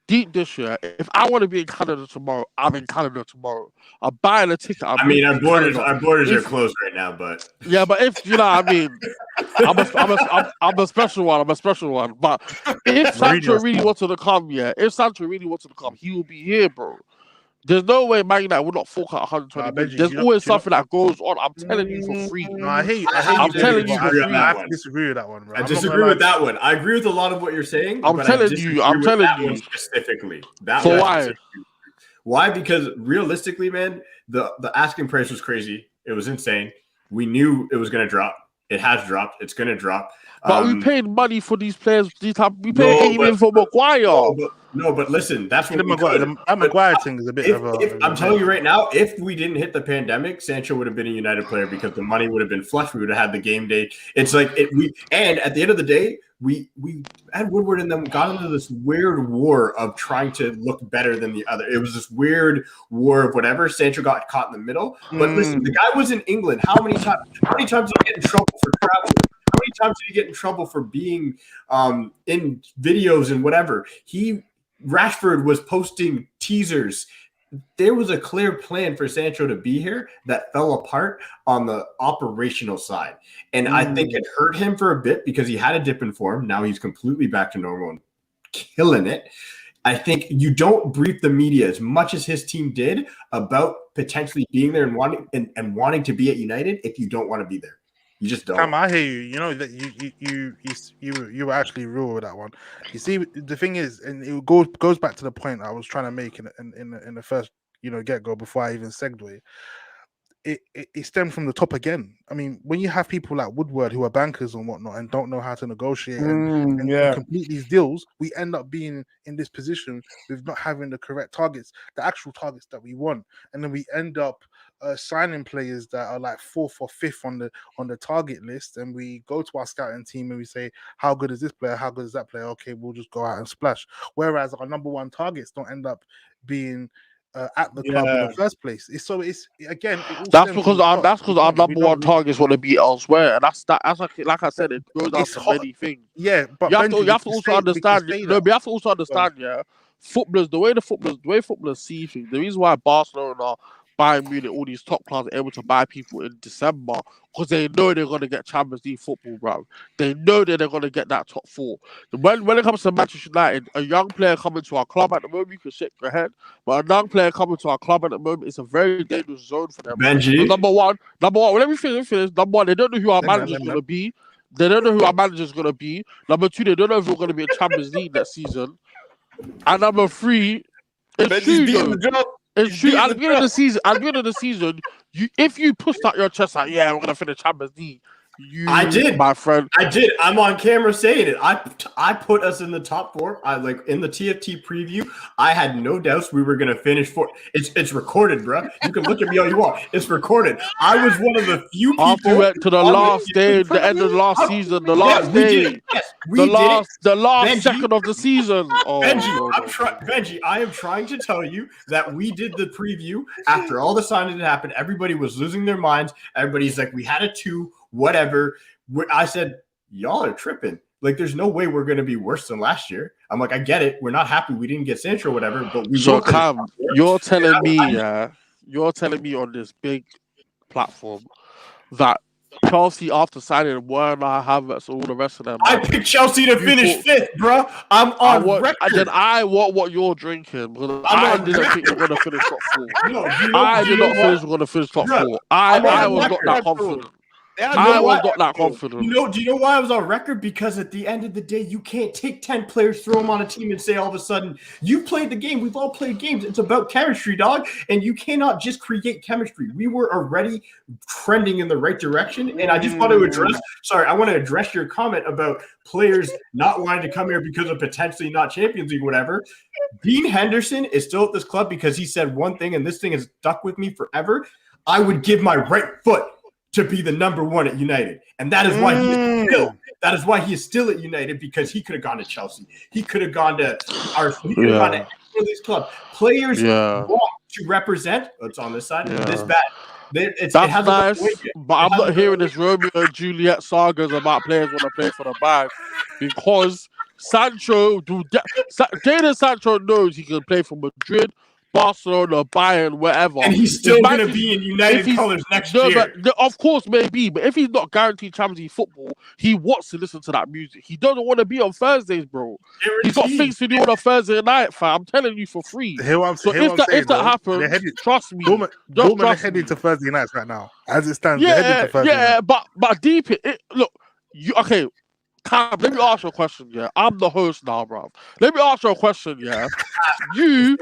Deep this year, if I want to be in Canada tomorrow, I'm in Canada tomorrow. I'm buying a ticket. Our borders are closed right now, but but if you know what I mean, I'm a special one. But if Sancho really wanted to come, he will be here, bro. There's no way Man United would not fork out 120 million. There's always something that goes on. I'm telling you for free. No, I hate I'm telling you for free. I have to disagree with that one, bro. I disagree with that one. I agree with a lot of what you're saying. I'm telling you specifically. So why? Why? Because realistically, man, the asking price was crazy. It was insane. We knew it was going to drop. It has dropped. It's going to drop. But we paid money for these players. We paid 8 million for Maguire. No, but listen, that's what that Maguire thing is a bit of a... I'm telling you right now, if we didn't hit the pandemic, Sancho would have been a United player because the money would have been flush. We would have had the game day. It's like and at the end of the day, we had Woodward and them got into this weird war of trying to look better than the other. It was this weird war of whatever. Sancho got caught in the middle. But listen, the guy was in England. How many times did he get in trouble for traveling? How many times did he get in trouble for being in videos and whatever? Rashford was posting teasers. There was a clear plan for Sancho to be here that fell apart on the operational side. And I think it hurt him for a bit because he had a dip in form. Now he's completely back to normal and killing it. I think you don't brief the media as much as his team did about potentially being there and wanting to be at United if you don't want to be there. You just don't. I hear you. You know that you were actually real with that one. You see, the thing is, and it goes back to the point I was trying to make in the first get go before I even segue. It stemmed from the top again. I mean, when you have people like Woodward who are bankers and whatnot and don't know how to negotiate and complete these deals, we end up being in this position with not having the correct targets, the actual targets that we want, and then we end up signing players that are like 4th or 5th on the target list, and we go to our scouting team and we say, how good is this player? How good is that player? Okay, we'll just go out and splash. Whereas our number one targets don't end up being at the club in the first place. That's because our number one targets want to be elsewhere, and that's like I said, it goes down to many things. Yeah, but you have to also understand. No, but you have to also understand. Yeah, footballers, the way footballers see things. The reason why Barcelona, Bayern Munich, all these top clubs are able to buy people in December because they know they're going to get Champions League football, bro. They know that they're going to get that top 4. When it comes to Manchester United, a young player coming to our club at the moment, you can shake your head, but a young player coming to our club at the moment is a very dangerous zone for them. Benji. Number one, let me finish. Number one, they don't know who our manager is going to be. They don't know who our manager is going to be. Number 2, they don't know if we're going to be in Champions League next season. And number 3, it's true. At the beginning of the season, if you pushed out your chest like, yeah, we're gonna finish Champions League. I did, my friend. I did. I'm on camera saying it. I put us in the top 4. In the TFT preview. I had no doubts we were gonna finish 4. It's recorded, bro. You can look at me all you want. It's recorded. I was one of the few people. After we went to the last day, the end of the last season, the last day, the last second of the season. Oh, Benji, I am trying to tell you that we did the preview after all the signings that happened. Everybody was losing their minds. Everybody's like, we had a 2. Whatever. I said, y'all are tripping. Like, there's no way we're going to be worse than last year. I'm like, I get it. We're not happy we didn't get Sancho or whatever, but we. So, Cam, you're telling me on this big platform that Chelsea, after signing Werner, Havertz, all the rest of them. I picked Chelsea to finish 5th, bro. I'm on record. And then I want what you're drinking. Because I didn't think we're going to finish top 4. I did not think we're going to finish top 4. I was not that confident. I was not that confident. Do you know why I was on record? Because at the end of the day, you can't take 10 players, throw them on a team, and say all of a sudden, you played the game. We've all played games. It's about chemistry, dog. And you cannot just create chemistry. We were already trending in the right direction. And I just want to address your comment about players not wanting to come here because of potentially not Champions League, whatever. Dean Henderson is still at this club because he said one thing, and this thing has stuck with me forever. I would give my right foot to be the number 1 at United. And that is why he is still at United, because he could have gone to Chelsea. He could have gone to Arsenal. He could have gone to any of these clubs. Players want to represent. It's on this side. This bad. That's nice, but I'm not hearing this Romeo and Juliet sagas about players want to play for the bag, because Jadon Sancho knows he can play for Madrid, Barcelona, Bayern, wherever. And he's still going to be in United colors next year. Of course, maybe. But if he's not guaranteed Champions League football, he wants to listen to that music. He doesn't want to be on Thursdays, bro. He's got things to do on a Thursday night, fam. I'm telling you for free. If that happens, trust me. Dortmund are heading to Thursday nights right now. As it stands, they're heading to Thursday nights. But deep it. Look, Cam, let me ask you a question, yeah. I'm the host now, bro. Let me ask you a question, yeah. You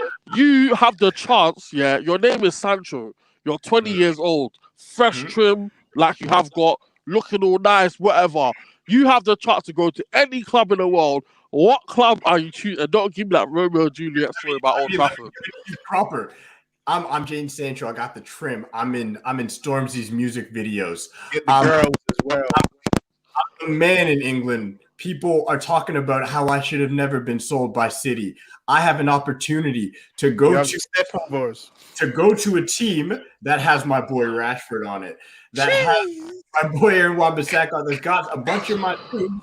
have the chance, yeah. Your name is Sancho. You're 20 years old, fresh trim, like you have got, looking all nice, whatever. You have the chance to go to any club in the world. What club are you choosing? Don't give me that Romeo and Juliet story about Old Trafford. Proper. I'm Jane Sancho. I got the trim. I'm in Stormzy's music videos. Get the girls as well. I'm the man in England. People are talking about how I should have never been sold by City. I have an opportunity to go to a team that has my boy Rashford on it, that has my boy Aaron Wan-Bissaka, that's got a bunch of my dudes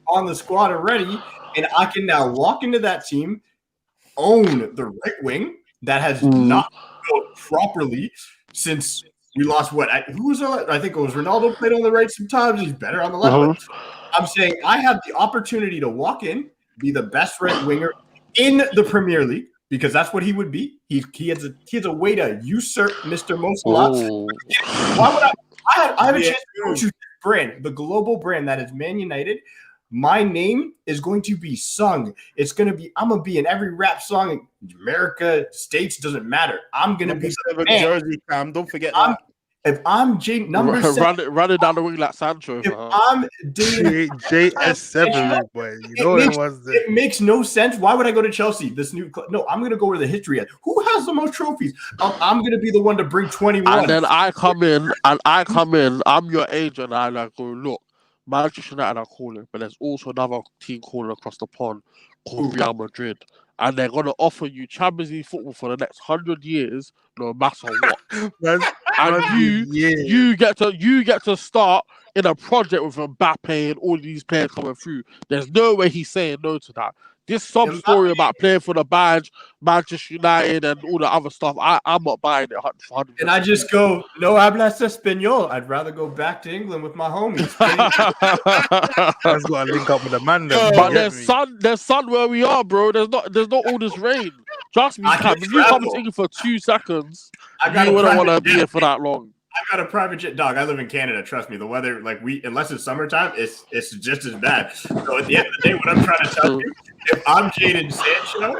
on the squad already, and I can now walk into that team, own the right wing that has not built properly since we lost who was on? I think it was Ronaldo played on the right sometimes. He's better on the left. I'm saying I have the opportunity to walk in, be the best right winger in the Premier League, because that's what he would be. He has a way to usurp Mr. Mo Salah. Why would I have a chance to go to the brand, the global brand that is Man United. My name is going to be sung. I'm going to be in every rap song in America, States, doesn't matter. I'm going to be the jersey, Cam. Don't forget that. If I'm number 7, run it down the wing like Sancho. If I'm JS7, boy, it makes no sense. Why would I go to Chelsea? This new club? No, I'm going to go where the history is. Who has the most trophies? I'm going to be the one to bring 21. And then I come in. I'm your agent. And I go, look, Manchester United are calling, but there's also another team calling across the pond called Real Madrid. And they're going to offer you Champions League football for the next 100 years, no matter what. You get to start in a project with Mbappe and all these players coming through. There's no way he's saying no to that. This some story about playing for the badge, Manchester United, and all the other stuff. I'm not buying it. 100%. And I just go, no hablas español. I'd rather go back to England with my homies. I've got to link up with the man. But there's sun where we are, bro. There's not all this rain. Trust me, Cam. If you come to England for 2 seconds, you wouldn't want to be here for that long. I've got a private jet, dog. I live in Canada. Trust me, the weather, unless it's summertime, it's just as bad. So at the end of the day, what I'm trying to tell you, if I'm Jadon Sancho,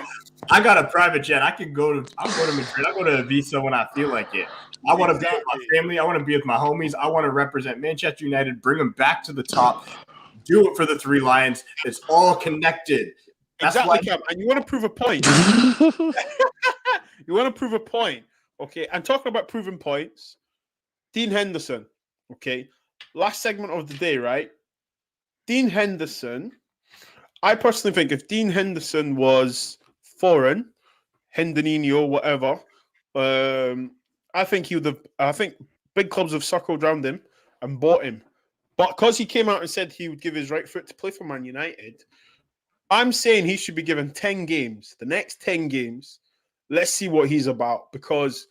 I got a private jet. I'll go to Madrid. I'll go to Ibiza when I feel like it. I want to be with my family. I want to be with my homies. I want to represent Manchester United, bring them back to the top, do it for the 3 Lions. It's all connected. That's exactly, Cam. And you want to prove a point. You want to prove a point. Okay, I'm talking about proving points. Dean Henderson, okay? Last segment of the day, right? Dean Henderson, I personally think if Dean Henderson was foreign, Hendenino, whatever, I think big clubs have circled around him and bought him. But because he came out and said he would give his right foot to play for Man United, I'm saying he should be given 10 games. The next 10 games, let's see what he's about, because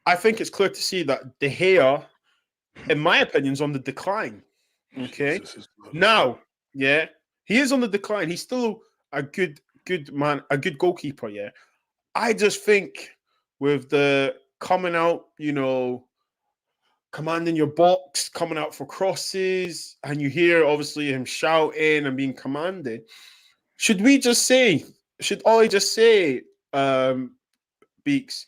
I think it's clear to see that De Gea, in my opinion, is on the decline. Okay. Now, yeah, he is on the decline. He's still a good man, a good goalkeeper, yeah. I just think with the coming out, commanding your box, coming out for crosses, and you hear obviously him shouting and being commanded. Should Ollie just say, Beaks,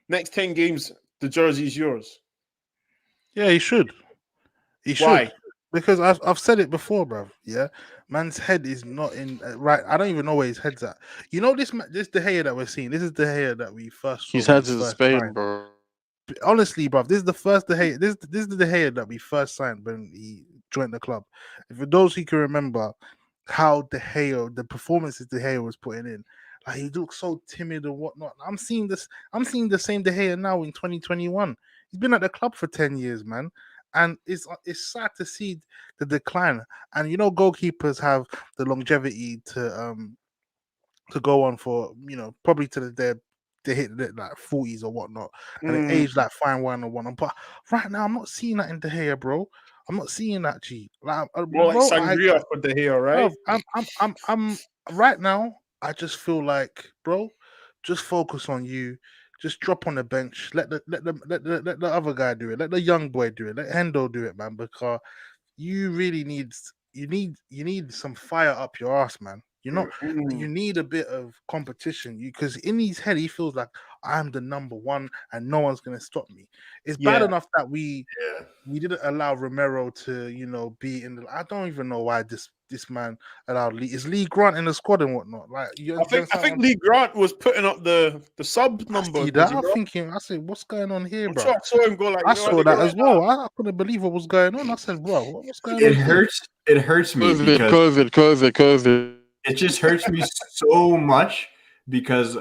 next 10 games, the jersey's yours? Yeah, he should. He should. Why? Because I've said it before, bro. Yeah, man's head is not in right. I don't even know where his head's at. This De Gea that we're seeing. This is De Gea that we first saw. His head's in Spain, bro. Honestly, bro, this is the first De Gea. This is the De Gea that we first signed when he joined the club. For those who can remember how De Gea, the performances De Gea was putting in, like he looks so timid and whatnot. I'm seeing the same De Gea now in 2021. He's been at the club for 10 years, man. And it's sad to see the decline. And goalkeepers have the longevity to go on for probably to they hit like 40s or whatnot, and they age like fine wine or whatnot. But right now, I'm not seeing that in De Gea, bro. I'm not seeing that, G. Like, sangria for De Gea, right? Bro, I'm right now. I just feel like, bro, just focus on you. Just drop on the bench. Let the other guy do it. Let the young boy do it. Let Hendo do it, man. Because you really need you need some fire up your ass, man. You Mm. need a bit of competition. Because in his head he feels like I'm the number one and no one's gonna stop me. It's bad Yeah. enough that we Yeah. didn't allow Romero to be in the. I don't even know why this man allowed Lee. Is Lee Grant in the squad and whatnot? Like I think Lee Grant was putting up the sub number. See that? I'm thinking. I said, what's going on here, I'm bro? sure I saw him go like. I You know, saw that as well. I couldn't believe what was going on. I said, bro, what's going It on? hurts. It hurts me because COVID. it just hurts me so much because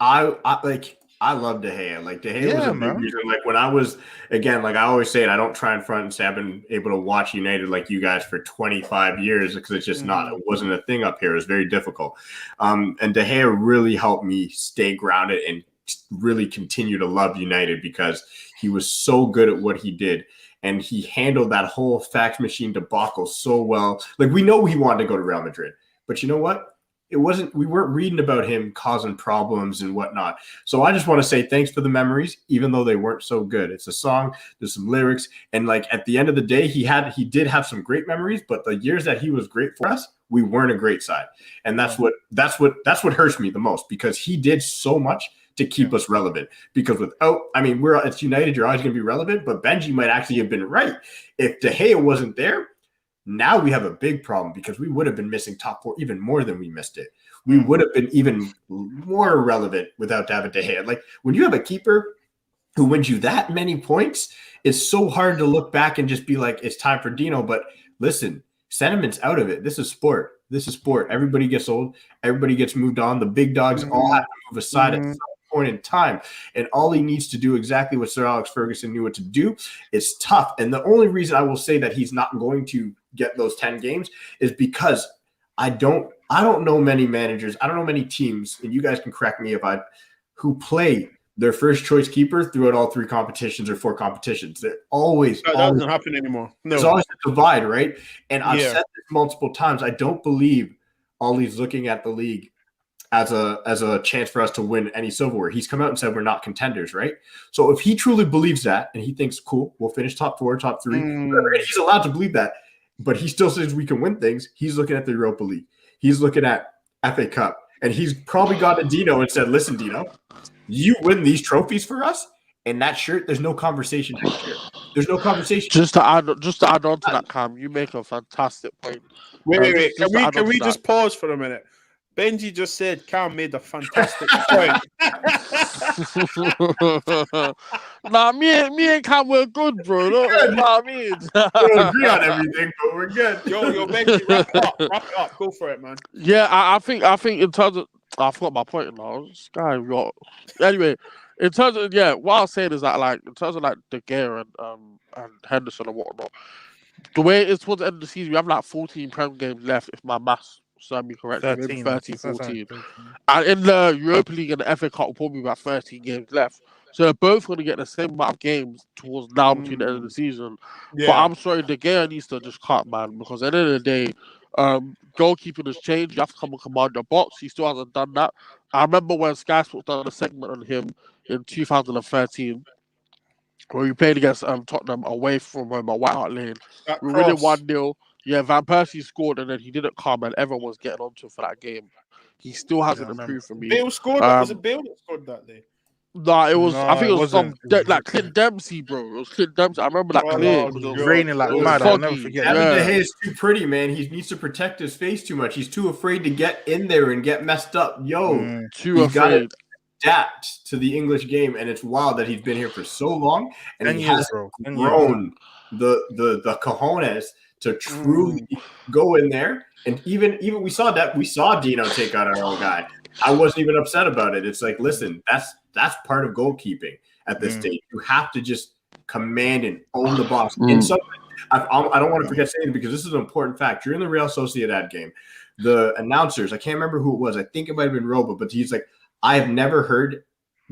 I love De Gea. Like De Gea was a big reason. Like when I was like I always say it, I don't try and front and say I've been able to watch United like you guys for 25 years because it's just not. It wasn't a thing up here. It was very difficult. And De Gea really helped me stay grounded and really continue to love United because he was so good at what he did. And he handled that whole fax machine debacle so well. Like we know he wanted to go to Real Madrid, but you know what? We weren't reading about him causing problems and whatnot. So I just want to say thanks for the memories, even though they weren't so good. It's a song, there's some lyrics. And like at the end of the day, he did have some great memories, but the years that he was great for us, we weren't a great side. And that's what hurts me the most because he did so much to keep us relevant. Because it's United, you're always going to be relevant, but Benji might actually have been right. If De Gea wasn't there, now we have a big problem because we would have been missing top four even more than we missed it. We would have been even more relevant without David De Gea. Like when you have a keeper who wins you that many points, it's so hard to look back and just be like, it's time for Dino. But listen, sentiment's out of it. This is sport. Everybody gets old. Everybody gets moved on. The big dogs all have to move aside at some point in time. And all he needs to do exactly what Sir Alex Ferguson knew what to do. It's tough. And the only reason I will say that he's not going to get those 10 games is because I don't know many managers. I don't know many teams, and you guys can correct me who play their first choice keeper throughout all 3 competitions or 4 competitions. They're always that doesn't happen anymore. No. There's always a divide, right? And I've said this multiple times. I don't believe Ollie's looking at the league as a chance for us to win any silverware. He's come out and said we're not contenders, right? So if he truly believes that and he thinks, cool, we'll finish top 4, top 3, he's allowed to believe that. But he still says we can win things. He's looking at the Europa League. He's looking at FA Cup. And he's probably gone to Dino and said, listen, Dino, you win these trophies for us, and that shirt, there's no conversation for shirt. There's no conversation. Just to add on to that, Cam, you make a fantastic point. Wait. Can we just pause for a minute? Benji just said Cam made a fantastic point. Nah, me and Cam we're good, bro. Know what I mean? We don't agree on everything, but we're good. Yo, Benji, wrap it up. Go for it, man. Yeah, I think in terms of I forgot my point now. This guy got anyway. In terms of what I was saying is that like in terms of like De Gea and Henderson and whatnot, the way it is towards the end of the season, we have like 14 Prem games left if my maths serve me correct. 13, 14. And in the Europa League and the FA Cup, will probably about 13 games left. So they're both going to get the same amount of games towards now between the end of the season. Yeah. But I'm sorry, De Gea needs to just cut, man, because at the end of the day, goalkeeping has changed. You have to come and command your box. He still hasn't done that. I remember when Sky Sports done a segment on him in 2013, where we played against Tottenham away from home at White Hart Lane. We were winning 1-0. Yeah, Van Persie scored and then he didn't come and everyone was getting onto him for that game. He still hasn't improved for me. Bale scored. Was it Bale that scored that day? Nah, it was. No, I think it was wasn't. like Clint Dempsey, bro. It was Clint Dempsey. I remember that clear. It was raining like mad. I'll never forget. David De Gea is too pretty, man. He needs to protect his face too much. He's too afraid to get in there and get messed up. Too afraid. Adapt to the English game, and it's wild that he's been here for so long and he has grown the cojones to truly go in there. And even we saw Dino take out our own guy. I wasn't even upset about it. It's like, listen, that's part of goalkeeping at this stage. You have to just command and own the box. And so I don't want to forget saying it because this is an important fact. During the Real Sociedad game, the announcers, I can't remember who it was. I think it might have been Robo, but he's like, I have never heard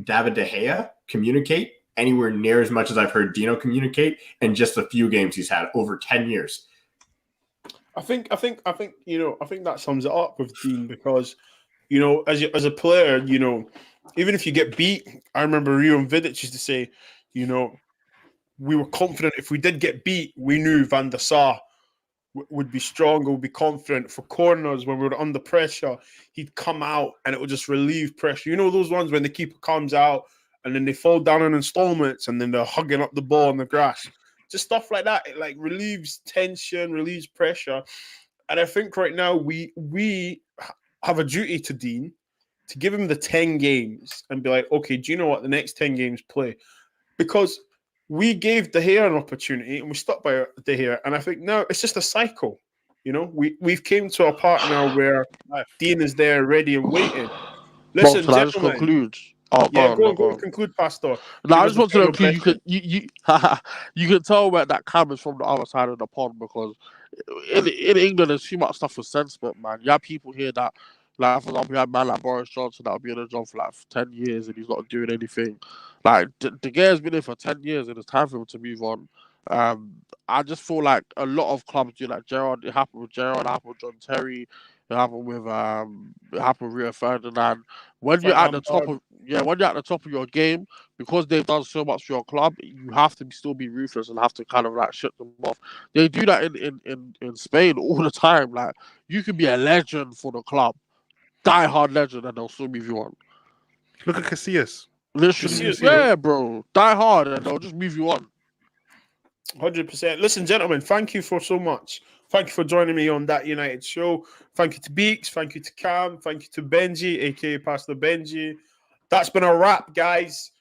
David De Gea communicate anywhere near as much as I've heard Dino communicate in just a few games he's had over 10 years. I think that sums it up with Dean because, as a player, even if you get beat, I remember Rio and Vidic used to say, we were confident if we did get beat, we knew Van der Sar would be stronger, would be confident for corners when we were under pressure. He'd come out and it would just relieve pressure. You know those ones when the keeper comes out and then they fall down in installments and then they're hugging up the ball on the grass. Just stuff like that. It like relieves tension, relieves pressure. And I think right now we have a duty to Dean to give him the 10 games and be like, okay, do you know what? The next 10 games play. Because we gave De Gea an opportunity and we stuck by De Gea. And I think now it's just a cycle. You know, we've came to a part now where Dean is there ready and waiting. Listen, Can I just gentlemen. conclude? Oh, Yeah, go on. on, conclude, Pastor. No, I Give us just the want to know, final Q, you blessing. you can tell where that Cam is from the other side of the pond because in England there's too much stuff with sentiment, man. You have people here that, like, for example, you have a man like Boris Johnson that'll be in a job for like 10 years and he's not doing anything. Like, De Gea's been here for 10 years and it's time for him to move on. I just feel like a lot of clubs do like Gerrard. It happened with Gerrard, it happened with John Terry, it happened with Rio Ferdinand. When you're at the top of when you're at the top of your game, because they've done so much for your club, you have to still be ruthless and have to kind of like shut them off. They do that in Spain all the time. Like, you can be a legend for the club, die-hard legend, and they'll still move you on. Look at Casillas. Literally, Casillas, yeah, bro, die hard, and they'll just move you on. 100%. Listen, gentlemen, thank you for so much. Thank you for joining me on That United Show. Thank you to Beeks. Thank you to Cam. Thank you to Benji, aka Pastor Benji. That's been a wrap, guys.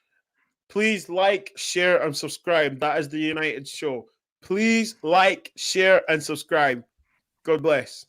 Please like, share, and subscribe. That is the United Show. Please like, share, and subscribe. God bless.